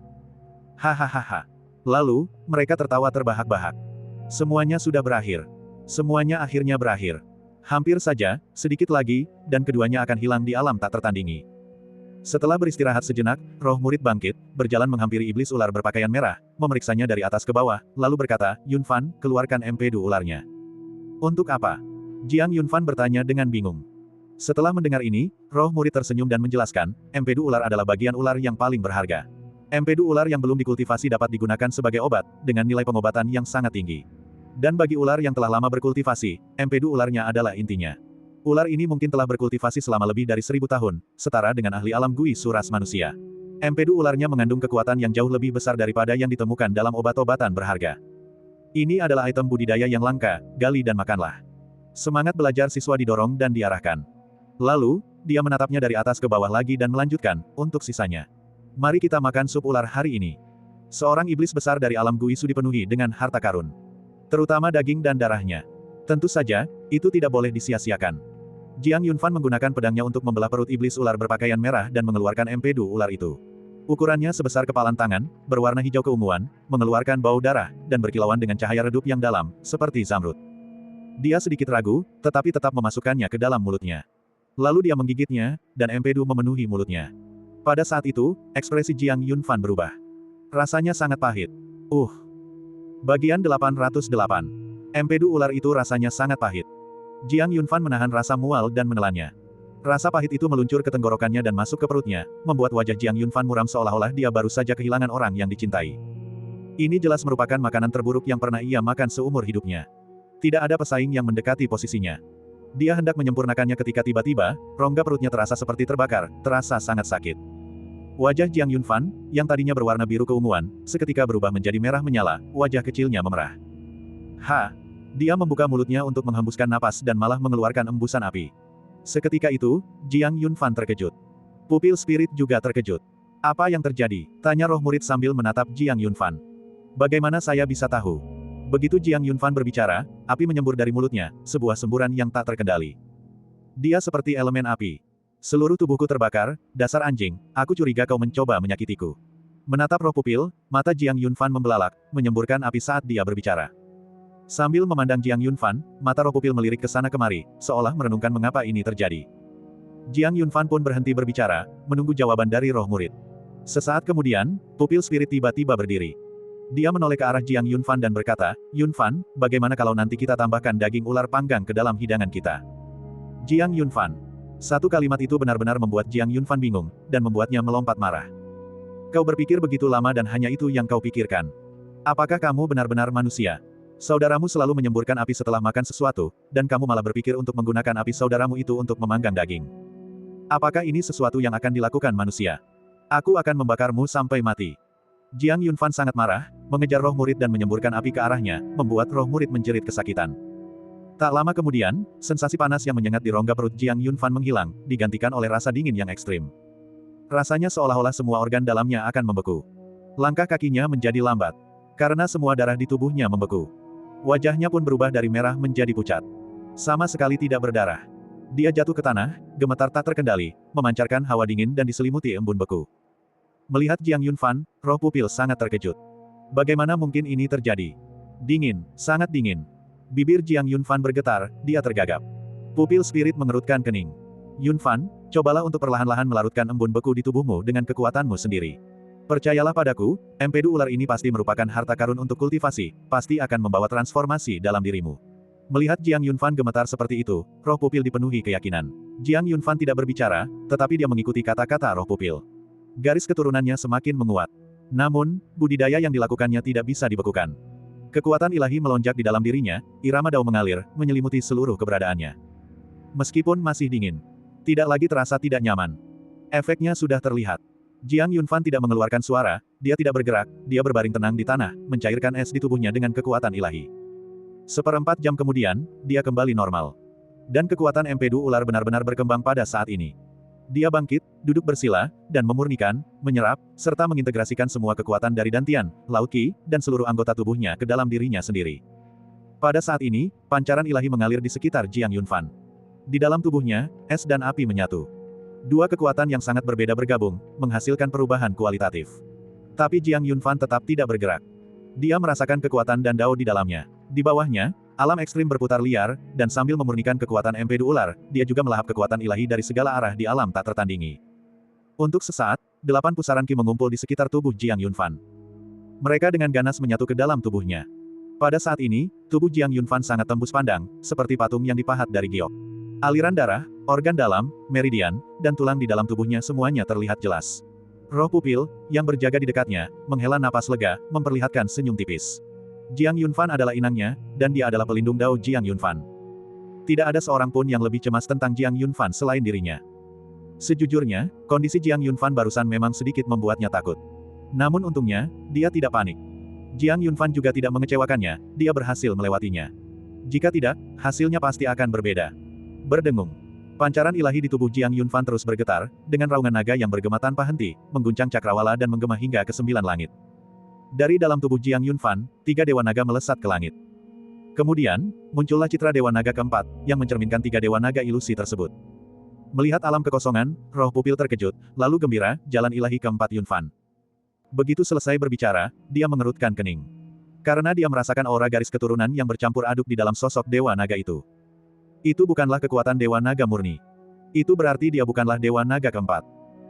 Hahaha. Lalu, mereka tertawa terbahak-bahak. Semuanya sudah berakhir. Semuanya akhirnya berakhir. Hampir saja, sedikit lagi, dan keduanya akan hilang di alam tak tertandingi. Setelah beristirahat sejenak, roh murid bangkit, berjalan menghampiri iblis ular berpakaian merah, memeriksanya dari atas ke bawah, lalu berkata, Yunfan, keluarkan empedu ularnya. Untuk apa? Jiang Yunfan bertanya dengan bingung. Setelah mendengar ini, roh murid tersenyum dan menjelaskan, empedu ular adalah bagian ular yang paling berharga. Empedu ular yang belum dikultivasi dapat digunakan sebagai obat, dengan nilai pengobatan yang sangat tinggi. Dan bagi ular yang telah lama berkultivasi, empedu ularnya adalah intinya. Ular ini mungkin telah berkultivasi selama lebih dari 1000 tahun, setara dengan ahli alam Guisu ras manusia. Empedu ularnya mengandung kekuatan yang jauh lebih besar daripada yang ditemukan dalam obat-obatan berharga. Ini adalah item budidaya yang langka, gali dan makanlah. Semangat belajar siswa didorong dan diarahkan. Lalu, dia menatapnya dari atas ke bawah lagi dan melanjutkan, untuk sisanya. Mari kita makan sup ular hari ini. Seorang iblis besar dari alam Guisu dipenuhi dengan harta karun. Terutama daging dan darahnya. Tentu saja, itu tidak boleh disia-siakan. Jiang Yunfan menggunakan pedangnya untuk membelah perut iblis ular berpakaian merah dan mengeluarkan empedu ular itu. Ukurannya sebesar kepalan tangan, berwarna hijau keunguan, mengeluarkan bau darah, dan berkilauan dengan cahaya redup yang dalam, seperti zamrud. Dia sedikit ragu, tetapi tetap memasukkannya ke dalam mulutnya. Lalu dia menggigitnya, dan empedu memenuhi mulutnya. Pada saat itu, ekspresi Jiang Yunfan berubah. Rasanya sangat pahit. Bagian 808. Empedu ular itu rasanya sangat pahit. Jiang Yunfan menahan rasa mual dan menelannya. Rasa pahit itu meluncur ke tenggorokannya dan masuk ke perutnya, membuat wajah Jiang Yunfan muram seolah-olah dia baru saja kehilangan orang yang dicintai. Ini jelas merupakan makanan terburuk yang pernah ia makan seumur hidupnya. Tidak ada pesaing yang mendekati posisinya. Dia hendak menyempurnakannya ketika tiba-tiba, rongga perutnya terasa seperti terbakar, terasa sangat sakit. Wajah Jiang Yunfan, yang tadinya berwarna biru keunguan, seketika berubah menjadi merah menyala, wajah kecilnya memerah. Dia membuka mulutnya untuk menghembuskan napas dan malah mengeluarkan embusan api. Seketika itu, Jiang Yunfan terkejut. Pupil spirit juga terkejut. Apa yang terjadi? Tanya roh murid sambil menatap Jiang Yunfan. Bagaimana saya bisa tahu? Begitu Jiang Yunfan berbicara, api menyembur dari mulutnya, sebuah semburan yang tak terkendali. Dia seperti elemen api. Seluruh tubuhku terbakar, dasar anjing, aku curiga kau mencoba menyakitiku. Menatap roh pupil, mata Jiang Yunfan membelalak, menyemburkan api saat dia berbicara. Sambil memandang Jiang Yunfan, mata roh pupil melirik ke sana kemari, seolah merenungkan mengapa ini terjadi. Jiang Yunfan pun berhenti berbicara, menunggu jawaban dari roh murid. Sesaat kemudian, pupil spirit tiba-tiba berdiri. Dia menoleh ke arah Jiang Yunfan dan berkata, Yunfan, bagaimana kalau nanti kita tambahkan daging ular panggang ke dalam hidangan kita? Jiang Yunfan. Satu kalimat itu benar-benar membuat Jiang Yunfan bingung, dan membuatnya melompat marah. Kau berpikir begitu lama dan hanya itu yang kau pikirkan. Apakah kamu benar-benar manusia? Saudaramu selalu menyemburkan api setelah makan sesuatu, dan kamu malah berpikir untuk menggunakan api saudaramu itu untuk memanggang daging. Apakah ini sesuatu yang akan dilakukan manusia? Aku akan membakarmu sampai mati. Jiang Yunfan sangat marah, mengejar roh murid dan menyemburkan api ke arahnya, membuat roh murid menjerit kesakitan. Tak lama kemudian, sensasi panas yang menyengat di rongga perut Jiang Yunfan menghilang, digantikan oleh rasa dingin yang ekstrim. Rasanya seolah-olah semua organ dalamnya akan membeku. Langkah kakinya menjadi lambat. Karena semua darah di tubuhnya membeku. Wajahnya pun berubah dari merah menjadi pucat. Sama sekali tidak berdarah. Dia jatuh ke tanah, gemetar tak terkendali, memancarkan hawa dingin dan diselimuti embun beku. Melihat Jiang Yunfan, roh pupil sangat terkejut. Bagaimana mungkin ini terjadi? Dingin, sangat dingin. Bibir Jiang Yunfan bergetar, dia tergagap. Pupil spirit mengerutkan kening. Yunfan, cobalah untuk perlahan-lahan melarutkan embun beku di tubuhmu dengan kekuatanmu sendiri. Percayalah padaku, empedu ular ini pasti merupakan harta karun untuk kultivasi, pasti akan membawa transformasi dalam dirimu. Melihat Jiang Yunfan gemetar seperti itu, roh pupil dipenuhi keyakinan. Jiang Yunfan tidak berbicara, tetapi dia mengikuti kata-kata roh pupil. Garis keturunannya semakin menguat. Namun, budidaya yang dilakukannya tidak bisa dibekukan. Kekuatan ilahi melonjak di dalam dirinya, irama dao mengalir, menyelimuti seluruh keberadaannya. Meskipun masih dingin, tidak lagi terasa tidak nyaman. Efeknya sudah terlihat. Jiang Yunfan tidak mengeluarkan suara, dia tidak bergerak, dia berbaring tenang di tanah, mencairkan es di tubuhnya dengan kekuatan ilahi. Seperempat jam kemudian, dia kembali normal. Dan kekuatan empedu ular benar-benar berkembang pada saat ini. Dia bangkit, duduk bersila, dan memurnikan, menyerap, serta mengintegrasikan semua kekuatan dari Dantian, Laut Qi, dan seluruh anggota tubuhnya ke dalam dirinya sendiri. Pada saat ini, pancaran ilahi mengalir di sekitar Jiang Yunfan. Di dalam tubuhnya, es dan api menyatu. Dua kekuatan yang sangat berbeda bergabung, menghasilkan perubahan kualitatif. Tapi Jiang Yunfan tetap tidak bergerak. Dia merasakan kekuatan dan dao di dalamnya. Di bawahnya, alam ekstrim berputar liar, dan sambil memurnikan kekuatan empedu ular, dia juga melahap kekuatan ilahi dari segala arah di alam tak tertandingi. Untuk sesaat, 8 pusaran Qi mengumpul di sekitar tubuh Jiang Yunfan. Mereka dengan ganas menyatu ke dalam tubuhnya. Pada saat ini, tubuh Jiang Yunfan sangat tembus pandang, seperti patung yang dipahat dari giok. Aliran darah, organ dalam, meridian, dan tulang di dalam tubuhnya semuanya terlihat jelas. Roh pupil, yang berjaga di dekatnya, menghela napas lega, memperlihatkan senyum tipis. Jiang Yunfan adalah inangnya, dan dia adalah pelindung dao Jiang Yunfan. Tidak ada seorang pun yang lebih cemas tentang Jiang Yunfan selain dirinya. Sejujurnya, kondisi Jiang Yunfan barusan memang sedikit membuatnya takut. Namun untungnya, dia tidak panik. Jiang Yunfan juga tidak mengecewakannya, dia berhasil melewatinya. Jika tidak, hasilnya pasti akan berbeda. Berdengung. Pancaran ilahi di tubuh Jiang Yunfan terus bergetar, dengan raungan naga yang bergema tanpa henti, mengguncang cakrawala dan menggema hingga ke 9 langit. Dari dalam tubuh Jiang Yunfan, 3 dewa naga melesat ke langit. Kemudian, muncullah citra dewa naga keempat, yang mencerminkan 3 dewa naga ilusi tersebut. Melihat alam kekosongan, roh pupil terkejut, lalu gembira, jalan ilahi keempat Yunfan. Begitu selesai berbicara, dia mengerutkan kening. Karena dia merasakan aura garis keturunan yang bercampur aduk di dalam sosok dewa naga itu. Itu bukanlah kekuatan dewa naga murni. Itu berarti dia bukanlah dewa naga keempat.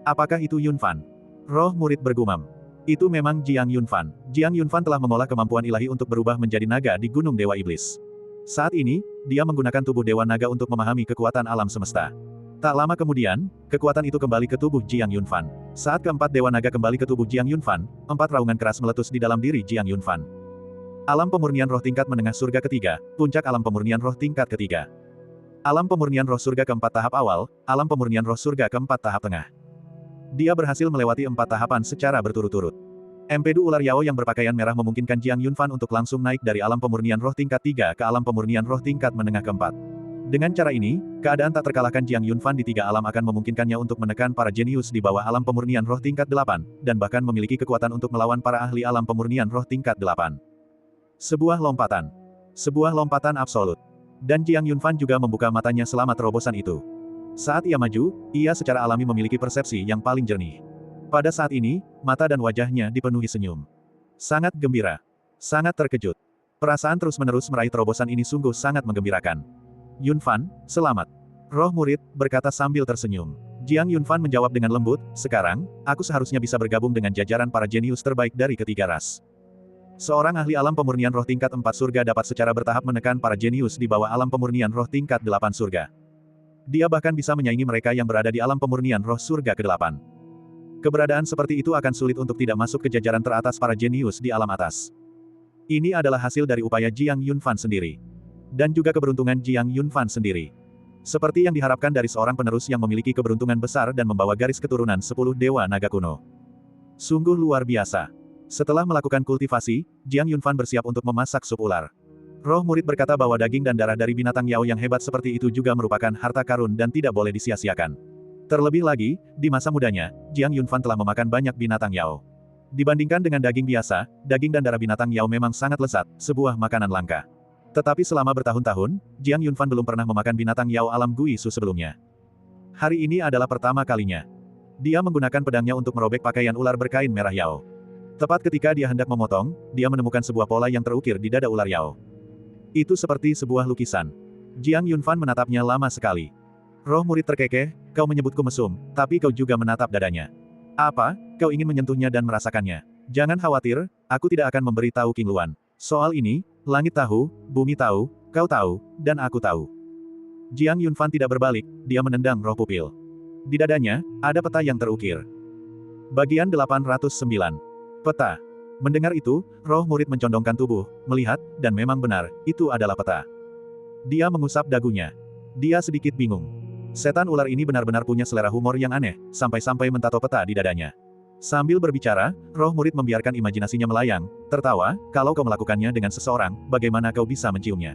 Apakah itu Yunfan? Roh murid bergumam. Itu memang Jiang Yunfan. Jiang Yunfan telah mengolah kemampuan ilahi untuk berubah menjadi naga di Gunung Dewa Iblis. Saat ini, dia menggunakan tubuh dewa naga untuk memahami kekuatan alam semesta. Tak lama kemudian, kekuatan itu kembali ke tubuh Jiang Yunfan. Saat keempat dewa naga kembali ke tubuh Jiang Yunfan, 4 raungan keras meletus di dalam diri Jiang Yunfan. Alam pemurnian roh tingkat menengah surga ketiga, puncak alam pemurnian roh tingkat ketiga. Alam pemurnian roh surga keempat tahap awal, alam pemurnian roh surga keempat tahap tengah. Dia berhasil melewati 4 tahapan secara berturut-turut. Empedu ular Yao yang berpakaian merah memungkinkan Jiang Yunfan untuk langsung naik dari alam pemurnian roh tingkat 3 ke alam pemurnian roh tingkat menengah keempat. Dengan cara ini, keadaan tak terkalahkan Jiang Yunfan di 3 alam akan memungkinkannya untuk menekan para jenius di bawah alam pemurnian roh tingkat 8, dan bahkan memiliki kekuatan untuk melawan para ahli alam pemurnian roh tingkat 8. Sebuah lompatan. Sebuah lompatan absolut. Dan Jiang Yunfan juga membuka matanya selama terobosan itu. Saat ia maju, ia secara alami memiliki persepsi yang paling jernih. Pada saat ini, mata dan wajahnya dipenuhi senyum. Sangat gembira. Sangat terkejut. Perasaan terus-menerus meraih terobosan ini sungguh sangat menggembirakan. Yunfan, selamat. Roh murid, berkata sambil tersenyum. Jiang Yunfan menjawab dengan lembut, sekarang, aku seharusnya bisa bergabung dengan jajaran para jenius terbaik dari ketiga ras. Seorang ahli alam pemurnian roh tingkat 4 surga dapat secara bertahap menekan para jenius di bawah alam pemurnian roh tingkat 8 surga. Dia bahkan bisa menyaingi mereka yang berada di alam pemurnian roh surga ke-8. Keberadaan seperti itu akan sulit untuk tidak masuk ke jajaran teratas para jenius di alam atas. Ini adalah hasil dari upaya Jiang Yunfan sendiri. Dan juga keberuntungan Jiang Yunfan sendiri. Seperti yang diharapkan dari seorang penerus yang memiliki keberuntungan besar dan membawa garis keturunan 10 dewa naga kuno. Sungguh luar biasa. Setelah melakukan kultivasi, Jiang Yunfan bersiap untuk memasak sup ular. Roh murid berkata bahwa daging dan darah dari binatang Yao yang hebat seperti itu juga merupakan harta karun dan tidak boleh disia-siakan. Terlebih lagi, di masa mudanya, Jiang Yunfan telah memakan banyak binatang Yao. Dibandingkan dengan daging biasa, daging dan darah binatang Yao memang sangat lezat, sebuah makanan langka. Tetapi selama bertahun-tahun, Jiang Yunfan belum pernah memakan binatang Yao alam Guisu sebelumnya. Hari ini adalah pertama kalinya. Dia menggunakan pedangnya untuk merobek pakaian ular berkain merah Yao. Tepat ketika dia hendak memotong, dia menemukan sebuah pola yang terukir di dada ular Yao. Itu seperti sebuah lukisan. Jiang Yunfan menatapnya lama sekali. Roh murid terkekeh, kau menyebutku mesum, tapi kau juga menatap dadanya. Apa, kau ingin menyentuhnya dan merasakannya? Jangan khawatir, aku tidak akan memberi tahu King Luan. Soal ini, langit tahu, bumi tahu, kau tahu, dan aku tahu. Jiang Yunfan tidak berbalik, dia menendang roh pupil. Di dadanya, ada peta yang terukir. Bagian 809. Peta. Mendengar itu, roh murid mencondongkan tubuh, melihat, dan memang benar, itu adalah peta. Dia mengusap dagunya. Dia sedikit bingung. Setan ular ini benar-benar punya selera humor yang aneh, sampai-sampai mentato peta di dadanya. Sambil berbicara, roh murid membiarkan imajinasinya melayang, tertawa, kalau kau melakukannya dengan seseorang, bagaimana kau bisa menciumnya?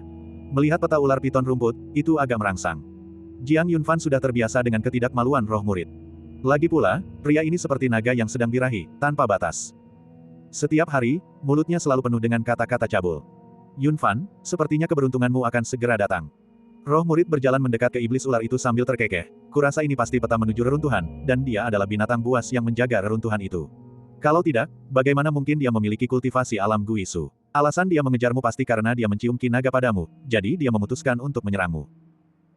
Melihat peta ular piton rumput, itu agak merangsang. Jiang Yunfan sudah terbiasa dengan ketidakmaluan roh murid. Lagi pula, pria ini seperti naga yang sedang birahi, tanpa batas. Setiap hari, mulutnya selalu penuh dengan kata-kata cabul. Yunfan, sepertinya keberuntunganmu akan segera datang. Roh murid berjalan mendekat ke iblis ular itu sambil terkekeh. Kurasa ini pasti peta menuju reruntuhan, dan dia adalah binatang buas yang menjaga reruntuhan itu. Kalau tidak, bagaimana mungkin dia memiliki kultivasi alam Guisu? Alasan dia mengejarmu pasti karena dia mencium ki naga padamu, jadi dia memutuskan untuk menyerangmu.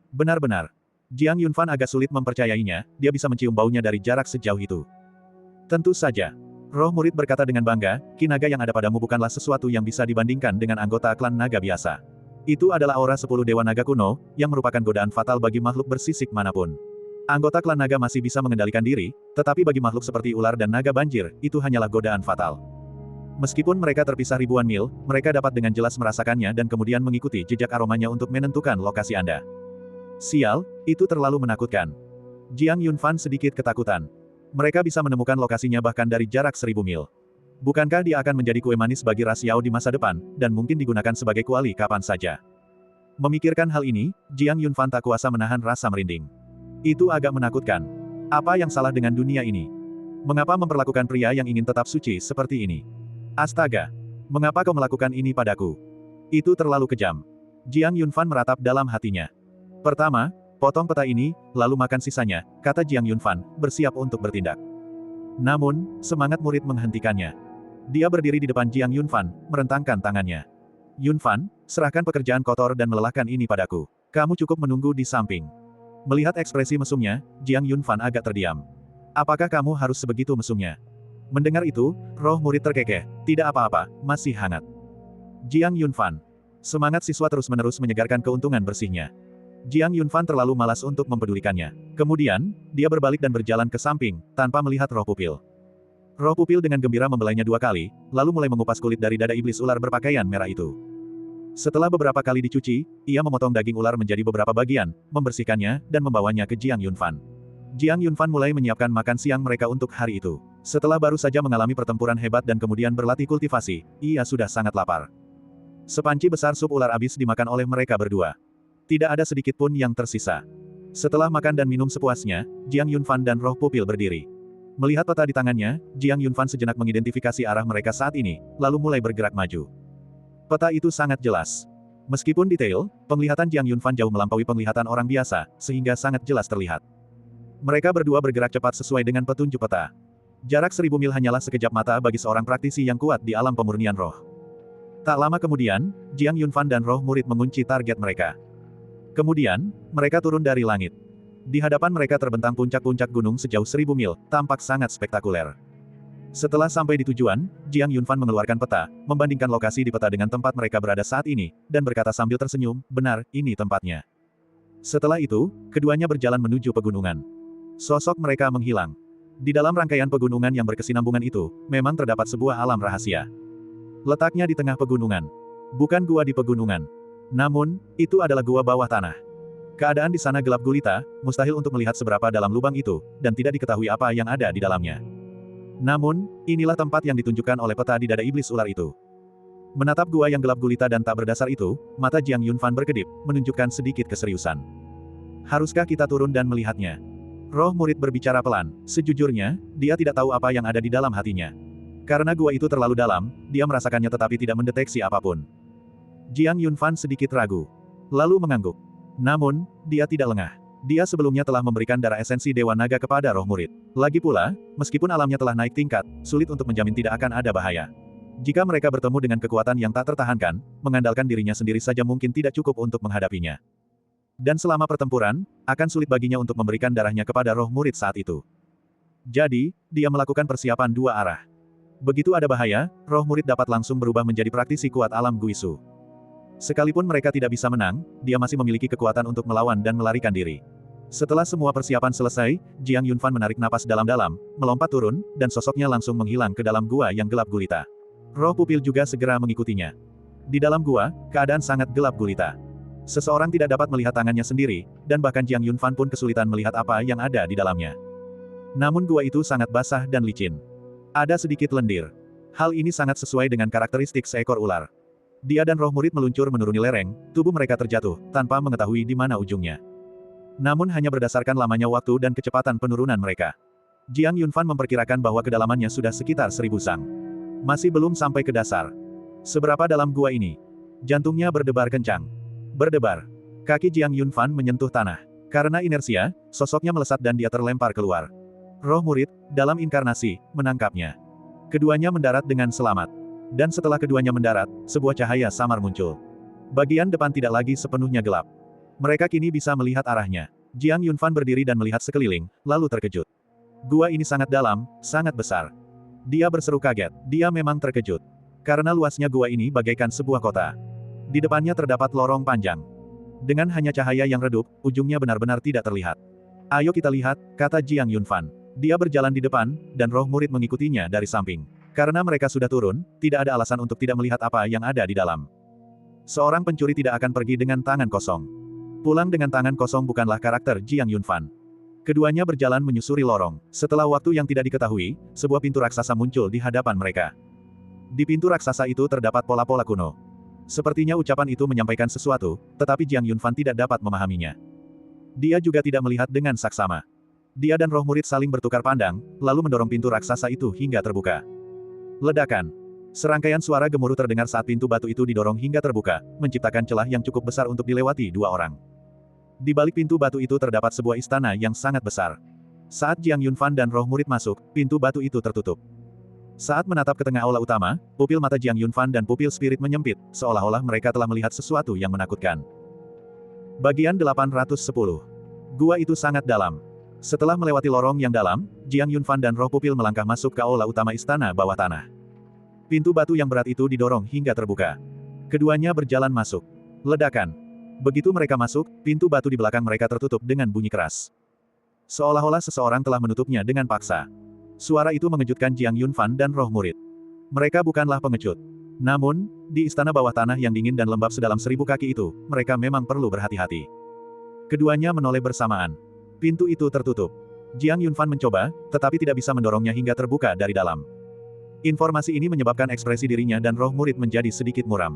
Benar-benar. Jiang Yunfan agak sulit mempercayainya, dia bisa mencium baunya dari jarak sejauh itu. Tentu saja. Roh murid berkata dengan bangga, ki naga yang ada padamu bukanlah sesuatu yang bisa dibandingkan dengan anggota klan naga biasa. Itu adalah aura 10 dewa naga kuno, yang merupakan godaan fatal bagi makhluk bersisik manapun. Anggota klan naga masih bisa mengendalikan diri, tetapi bagi makhluk seperti ular dan naga banjir, itu hanyalah godaan fatal. Meskipun mereka terpisah ribuan mil, mereka dapat dengan jelas merasakannya dan kemudian mengikuti jejak aromanya untuk menentukan lokasi Anda. Sial, itu terlalu menakutkan. Jiang Yunfan sedikit ketakutan. Mereka bisa menemukan lokasinya bahkan dari jarak 1000 mil. Bukankah dia akan menjadi kue manis bagi ras Yao di masa depan, dan mungkin digunakan sebagai kuali kapan saja? Memikirkan hal ini, Jiang Yunfan tak kuasa menahan rasa merinding. Itu agak menakutkan. Apa yang salah dengan dunia ini? Mengapa memperlakukan pria yang ingin tetap suci seperti ini? Astaga! Mengapa kau melakukan ini padaku? Itu terlalu kejam. Jiang Yunfan meratap dalam hatinya. Pertama, potong peta ini, lalu makan sisanya, kata Jiang Yunfan, bersiap untuk bertindak. Namun, semangat murid menghentikannya. Dia berdiri di depan Jiang Yunfan, merentangkan tangannya. Yunfan, serahkan pekerjaan kotor dan melelahkan ini padaku. Kamu cukup menunggu di samping. Melihat ekspresi mesumnya, Jiang Yunfan agak terdiam. Apakah kamu harus sebegitu mesumnya? Mendengar itu, roh murid terkekeh. Tidak apa-apa, masih hangat. Jiang Yunfan. Semangat siswa terus-menerus menyegarkan keuntungan bersihnya. Jiang Yunfan terlalu malas untuk mempedulikannya. Kemudian, dia berbalik dan berjalan ke samping, tanpa melihat roh pupil. Roh pupil dengan gembira membelainya 2 kali, lalu mulai mengupas kulit dari dada iblis ular berpakaian merah itu. Setelah beberapa kali dicuci, ia memotong daging ular menjadi beberapa bagian, membersihkannya, dan membawanya ke Jiang Yunfan. Jiang Yunfan mulai menyiapkan makan siang mereka untuk hari itu. Setelah baru saja mengalami pertempuran hebat dan kemudian berlatih kultivasi, ia sudah sangat lapar. Sepanci besar sup ular abis dimakan oleh mereka berdua. Tidak ada sedikit pun yang tersisa. Setelah makan dan minum sepuasnya, Jiang Yunfan dan roh pupil berdiri. Melihat peta di tangannya, Jiang Yunfan sejenak mengidentifikasi arah mereka saat ini, lalu mulai bergerak maju. Peta itu sangat jelas. Meskipun detail, penglihatan Jiang Yunfan jauh melampaui penglihatan orang biasa, sehingga sangat jelas terlihat. Mereka berdua bergerak cepat sesuai dengan petunjuk peta. Jarak 1000 mil hanyalah sekejap mata bagi seorang praktisi yang kuat di alam pemurnian roh. Tak lama kemudian, Jiang Yunfan dan roh murid mengunci target mereka. Kemudian, mereka turun dari langit. Di hadapan mereka terbentang puncak-puncak gunung sejauh 1000 mil, tampak sangat spektakuler. Setelah sampai di tujuan, Jiang Yunfan mengeluarkan peta, membandingkan lokasi di peta dengan tempat mereka berada saat ini, dan berkata sambil tersenyum, benar, ini tempatnya. Setelah itu, keduanya berjalan menuju pegunungan. Sosok mereka menghilang. Di dalam rangkaian pegunungan yang berkesinambungan itu, memang terdapat sebuah alam rahasia. Letaknya di tengah pegunungan. Bukan gua di pegunungan. Namun, itu adalah gua bawah tanah. Keadaan di sana gelap gulita, mustahil untuk melihat seberapa dalam lubang itu, dan tidak diketahui apa yang ada di dalamnya. Namun, inilah tempat yang ditunjukkan oleh peta di dada iblis ular itu. Menatap gua yang gelap gulita dan tak berdasar itu, mata Jiang Yunfan berkedip, menunjukkan sedikit keseriusan. Haruskah kita turun dan melihatnya? Roh murid berbicara pelan, sejujurnya, dia tidak tahu apa yang ada di dalam hatinya. Karena gua itu terlalu dalam, dia merasakannya tetapi tidak mendeteksi apapun. Jiang Yunfan sedikit ragu. Lalu mengangguk. Namun, dia tidak lengah. Dia sebelumnya telah memberikan darah esensi Dewa Naga kepada roh murid. Lagi pula, meskipun alamnya telah naik tingkat, sulit untuk menjamin tidak akan ada bahaya. Jika mereka bertemu dengan kekuatan yang tak tertahankan, mengandalkan dirinya sendiri saja mungkin tidak cukup untuk menghadapinya. Dan selama pertempuran, akan sulit baginya untuk memberikan darahnya kepada roh murid saat itu. Jadi, dia melakukan persiapan dua arah. Begitu ada bahaya, roh murid dapat langsung berubah menjadi praktisi kuat alam Guisu. Sekalipun mereka tidak bisa menang, dia masih memiliki kekuatan untuk melawan dan melarikan diri. Setelah semua persiapan selesai, Jiang Yunfan menarik napas dalam-dalam, melompat turun, dan sosoknya langsung menghilang ke dalam gua yang gelap gulita. Roh pupil juga segera mengikutinya. Di dalam gua, keadaan sangat gelap gulita. Seseorang tidak dapat melihat tangannya sendiri, dan bahkan Jiang Yunfan pun kesulitan melihat apa yang ada di dalamnya. Namun gua itu sangat basah dan licin. Ada sedikit lendir. Hal ini sangat sesuai dengan karakteristik seekor ular. Dia dan roh murid meluncur menuruni lereng, tubuh mereka terjatuh, tanpa mengetahui di mana ujungnya. Namun hanya berdasarkan lamanya waktu dan kecepatan penurunan mereka. Jiang Yunfan memperkirakan bahwa kedalamannya sudah sekitar 1000 sang. Masih belum sampai ke dasar. Seberapa dalam gua ini? Jantungnya berdebar kencang. Berdebar. Kaki Jiang Yunfan menyentuh tanah. Karena inersia, sosoknya melesat dan dia terlempar keluar. Roh murid, dalam inkarnasi, menangkapnya. Keduanya mendarat dengan selamat. Dan setelah keduanya mendarat, sebuah cahaya samar muncul. Bagian depan tidak lagi sepenuhnya gelap. Mereka kini bisa melihat arahnya. Jiang Yunfan berdiri dan melihat sekeliling, lalu terkejut. Gua ini sangat dalam, sangat besar. Dia berseru kaget. Dia memang terkejut. Karena luasnya gua ini bagaikan sebuah kota. Di depannya terdapat lorong panjang. Dengan hanya cahaya yang redup, ujungnya benar-benar tidak terlihat. Ayo kita lihat, kata Jiang Yunfan. Dia berjalan di depan, dan roh murid mengikutinya dari samping. Karena mereka sudah turun, tidak ada alasan untuk tidak melihat apa yang ada di dalam. Seorang pencuri tidak akan pergi dengan tangan kosong. Pulang dengan tangan kosong bukanlah karakter Jiang Yunfan. Keduanya berjalan menyusuri lorong. Setelah waktu yang tidak diketahui, sebuah pintu raksasa muncul di hadapan mereka. Di pintu raksasa itu terdapat pola-pola kuno. Sepertinya ucapan itu menyampaikan sesuatu, tetapi Jiang Yunfan tidak dapat memahaminya. Dia juga tidak melihat dengan saksama. Dia dan roh murid saling bertukar pandang, lalu mendorong pintu raksasa itu hingga terbuka. Ledakan. Serangkaian suara gemuruh terdengar saat pintu batu itu didorong hingga terbuka, menciptakan celah yang cukup besar untuk dilewati dua orang. Di balik pintu batu itu terdapat sebuah istana yang sangat besar. Saat Jiang Yunfan dan roh murid masuk, pintu batu itu tertutup. Saat menatap ke tengah aula utama, pupil mata Jiang Yunfan dan pupil spirit menyempit, seolah-olah mereka telah melihat sesuatu yang menakutkan. Bagian 810. Gua itu sangat dalam. Setelah melewati lorong yang dalam, Jiang Yunfan dan roh pupil melangkah masuk ke aula utama istana bawah tanah. Pintu batu yang berat itu didorong hingga terbuka. Keduanya berjalan masuk. Ledakan. Begitu mereka masuk, pintu batu di belakang mereka tertutup dengan bunyi keras. Seolah-olah seseorang telah menutupnya dengan paksa. Suara itu mengejutkan Jiang Yunfan dan roh murid. Mereka bukanlah pengecut. Namun, di istana bawah tanah yang dingin dan lembab sedalam 1000 kaki itu, mereka memang perlu berhati-hati. Keduanya menoleh bersamaan. Pintu itu tertutup. Jiang Yunfan mencoba, tetapi tidak bisa mendorongnya hingga terbuka dari dalam. Informasi ini menyebabkan ekspresi dirinya dan roh murid menjadi sedikit muram.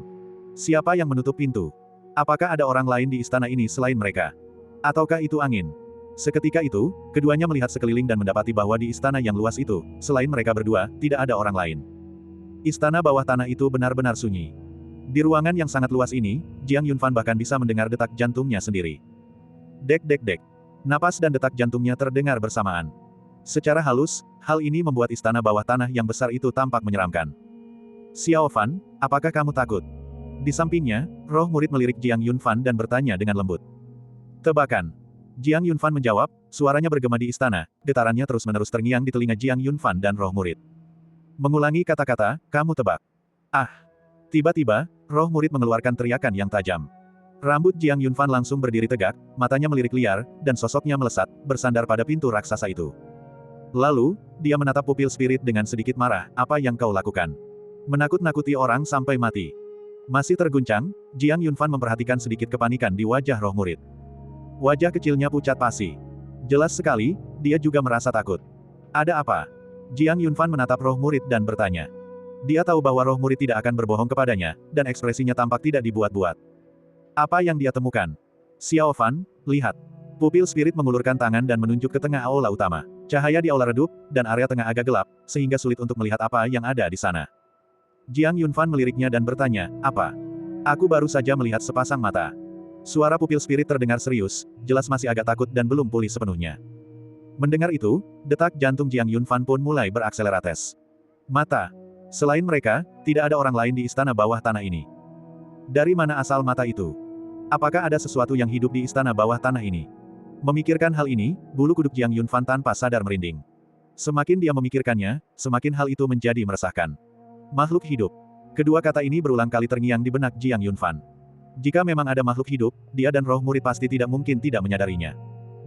Siapa yang menutup pintu? Apakah ada orang lain di istana ini selain mereka? Ataukah itu angin? Seketika itu, keduanya melihat sekeliling dan mendapati bahwa di istana yang luas itu, selain mereka berdua, tidak ada orang lain. Istana bawah tanah itu benar-benar sunyi. Di ruangan yang sangat luas ini, Jiang Yunfan bahkan bisa mendengar detak jantungnya sendiri. Dek dek dek. Napas dan detak jantungnya terdengar bersamaan. Secara halus, hal ini membuat istana bawah tanah yang besar itu tampak menyeramkan. Xiao Fan, apakah kamu takut? Di sampingnya, roh murid melirik Jiang Yunfan dan bertanya dengan lembut. Tebakan. Jiang Yunfan menjawab, suaranya bergema di istana, getarannya terus-menerus terngiang di telinga Jiang Yunfan dan roh murid. Mengulangi kata-kata, kamu tebak. Ah! Tiba-tiba, roh murid mengeluarkan teriakan yang tajam. Rambut Jiang Yunfan langsung berdiri tegak, matanya melirik liar, dan sosoknya melesat, bersandar pada pintu raksasa itu. Lalu, dia menatap pupil spirit dengan sedikit marah, apa yang kau lakukan? Menakut-nakuti orang sampai mati. Masih terguncang, Jiang Yunfan memperhatikan sedikit kepanikan di wajah roh murid. Wajah kecilnya pucat pasi. Jelas sekali, dia juga merasa takut. Ada apa? Jiang Yunfan menatap roh murid dan bertanya. Dia tahu bahwa roh murid tidak akan berbohong kepadanya, dan ekspresinya tampak tidak dibuat-buat. Apa yang dia temukan? Xiao Fan, lihat. Pupil spirit mengulurkan tangan dan menunjuk ke tengah aula utama. Cahaya di aula redup, dan area tengah agak gelap, sehingga sulit untuk melihat apa yang ada di sana. Jiang Yunfan meliriknya dan bertanya, apa? Aku baru saja melihat sepasang mata. Suara pupil spirit terdengar serius, jelas masih agak takut dan belum pulih sepenuhnya. Mendengar itu, detak jantung Jiang Yunfan pun mulai berakselerates. Mata. Selain mereka, tidak ada orang lain di istana bawah tanah ini. Dari mana asal mata itu? Apakah ada sesuatu yang hidup di istana bawah tanah ini? Memikirkan hal ini, bulu kuduk Jiang Yunfan tanpa sadar merinding. Semakin dia memikirkannya, semakin hal itu menjadi meresahkan. Makhluk hidup. Kedua kata ini berulang kali terngiang di benak Jiang Yunfan. Jika memang ada makhluk hidup, dia dan roh murid pasti tidak mungkin tidak menyadarinya.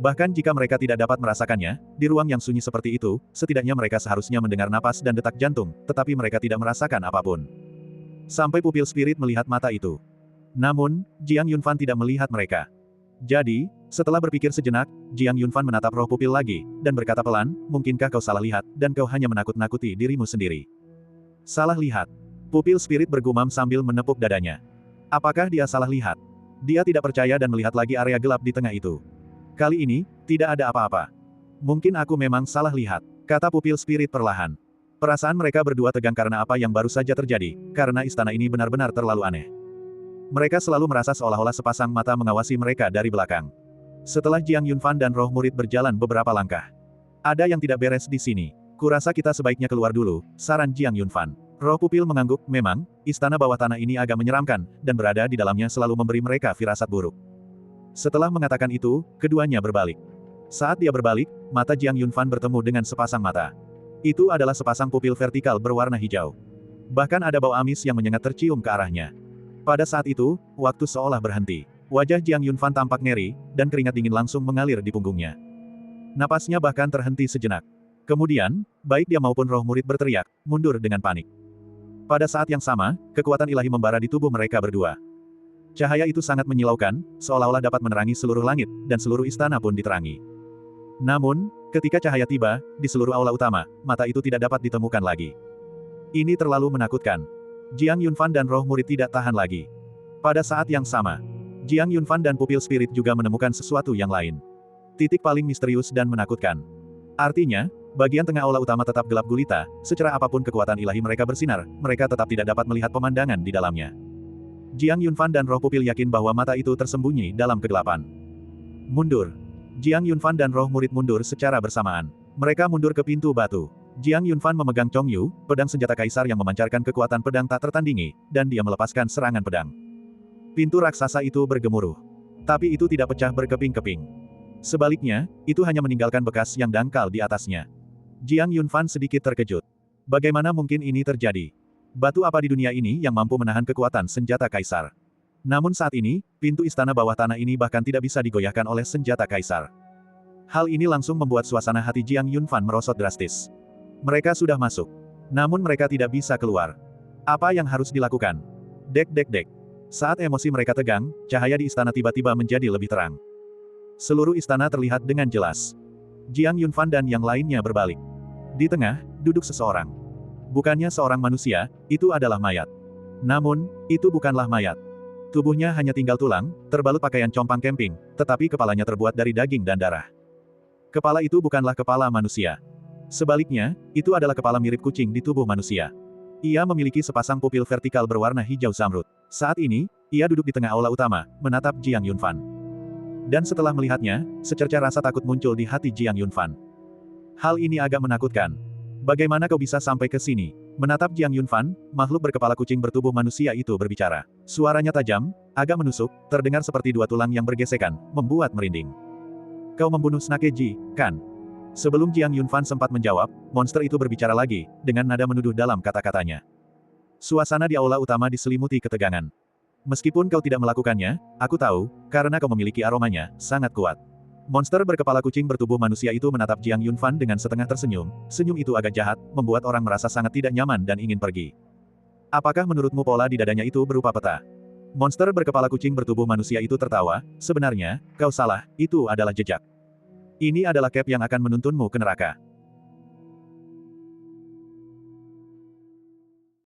Bahkan jika mereka tidak dapat merasakannya, di ruang yang sunyi seperti itu, setidaknya mereka seharusnya mendengar napas dan detak jantung, tetapi mereka tidak merasakan apapun. Sampai pupil spirit melihat mata itu. Namun, Jiang Yunfan tidak melihat mereka. Jadi, setelah berpikir sejenak, Jiang Yunfan menatap roh pupil lagi, dan berkata pelan, mungkinkah kau salah lihat, dan kau hanya menakut-nakuti dirimu sendiri. Salah lihat. Pupil spirit bergumam sambil menepuk dadanya. Apakah dia salah lihat? Dia tidak percaya dan melihat lagi area gelap di tengah itu. Kali ini, tidak ada apa-apa. Mungkin aku memang salah lihat, kata pupil spirit perlahan. Perasaan mereka berdua tegang karena apa yang baru saja terjadi, karena istana ini benar-benar terlalu aneh. Mereka selalu merasa seolah-olah sepasang mata mengawasi mereka dari belakang. Setelah Jiang Yunfan dan roh murid berjalan beberapa langkah. Ada yang tidak beres di sini. Kurasa kita sebaiknya keluar dulu, saran Jiang Yunfan. Roh pupil mengangguk, memang, istana bawah tanah ini agak menyeramkan, dan berada di dalamnya selalu memberi mereka firasat buruk. Setelah mengatakan itu, keduanya berbalik. Saat dia berbalik, mata Jiang Yunfan bertemu dengan sepasang mata. Itu adalah sepasang pupil vertikal berwarna hijau. Bahkan ada bau amis yang menyengat tercium ke arahnya. Pada saat itu, waktu seolah berhenti. Wajah Jiang Yunfan tampak ngeri, dan keringat dingin langsung mengalir di punggungnya. Napasnya bahkan terhenti sejenak. Kemudian, baik dia maupun roh murid berteriak, mundur dengan panik. Pada saat yang sama, kekuatan ilahi membara di tubuh mereka berdua. Cahaya itu sangat menyilaukan, seolah-olah dapat menerangi seluruh langit, dan seluruh istana pun diterangi. Namun, ketika cahaya tiba, di seluruh aula utama, mata itu tidak dapat ditemukan lagi. Ini terlalu menakutkan. Jiang Yunfan dan roh murid tidak tahan lagi. Pada saat yang sama, Jiang Yunfan dan pupil spirit juga menemukan sesuatu yang lain. Titik paling misterius dan menakutkan. Artinya, bagian tengah aula utama tetap gelap gulita, secerah apapun kekuatan ilahi mereka bersinar, mereka tetap tidak dapat melihat pemandangan di dalamnya. Jiang Yunfan dan roh pupil yakin bahwa mata itu tersembunyi dalam kegelapan. Mundur. Jiang Yunfan dan roh murid mundur secara bersamaan. Mereka mundur ke pintu batu. Jiang Yunfan memegang Chong Yu, pedang senjata kaisar yang memancarkan kekuatan pedang tak tertandingi, dan dia melepaskan serangan pedang. Pintu raksasa itu bergemuruh. Tapi itu tidak pecah berkeping-keping. Sebaliknya, itu hanya meninggalkan bekas yang dangkal di atasnya. Jiang Yunfan sedikit terkejut. Bagaimana mungkin ini terjadi? Batu apa di dunia ini yang mampu menahan kekuatan senjata kaisar? Namun saat ini, pintu istana bawah tanah ini bahkan tidak bisa digoyahkan oleh senjata kaisar. Hal ini langsung membuat suasana hati Jiang Yunfan merosot drastis. Mereka sudah masuk. Namun mereka tidak bisa keluar. Apa yang harus dilakukan? Dek. Saat emosi mereka tegang, cahaya di istana tiba-tiba menjadi lebih terang. Seluruh istana terlihat dengan jelas. Jiang Yunfan dan yang lainnya berbalik. Di tengah, duduk seseorang. Bukannya seorang manusia, itu adalah mayat. Namun, itu bukanlah mayat. Tubuhnya hanya tinggal tulang, terbalut pakaian compang camping, tetapi kepalanya terbuat dari daging dan darah. Kepala itu bukanlah kepala manusia. Sebaliknya, itu adalah kepala mirip kucing di tubuh manusia. Ia memiliki sepasang pupil vertikal berwarna hijau zamrud. Saat ini, ia duduk di tengah aula utama, menatap Jiang Yunfan. Dan setelah melihatnya, secerca rasa takut muncul di hati Jiang Yunfan. Hal ini agak menakutkan. Bagaimana kau bisa sampai ke sini? Menatap Jiang Yunfan, makhluk berkepala kucing bertubuh manusia itu berbicara. Suaranya tajam, agak menusuk, terdengar seperti dua tulang yang bergesekan, membuat merinding. Kau membunuh Snake Ji, kan? Sebelum Jiang Yunfan sempat menjawab, monster itu berbicara lagi, dengan nada menuduh dalam kata-katanya. Suasana di aula utama diselimuti ketegangan. Meskipun kau tidak melakukannya, aku tahu, karena kau memiliki aromanya, sangat kuat. Monster berkepala kucing bertubuh manusia itu menatap Jiang Yunfan dengan setengah tersenyum, senyum itu agak jahat, membuat orang merasa sangat tidak nyaman dan ingin pergi. Apakah menurutmu pola di dadanya itu berupa peta? Monster berkepala kucing bertubuh manusia itu tertawa, sebenarnya, kau salah, itu adalah jejak. Ini adalah cap yang akan menuntunmu ke neraka.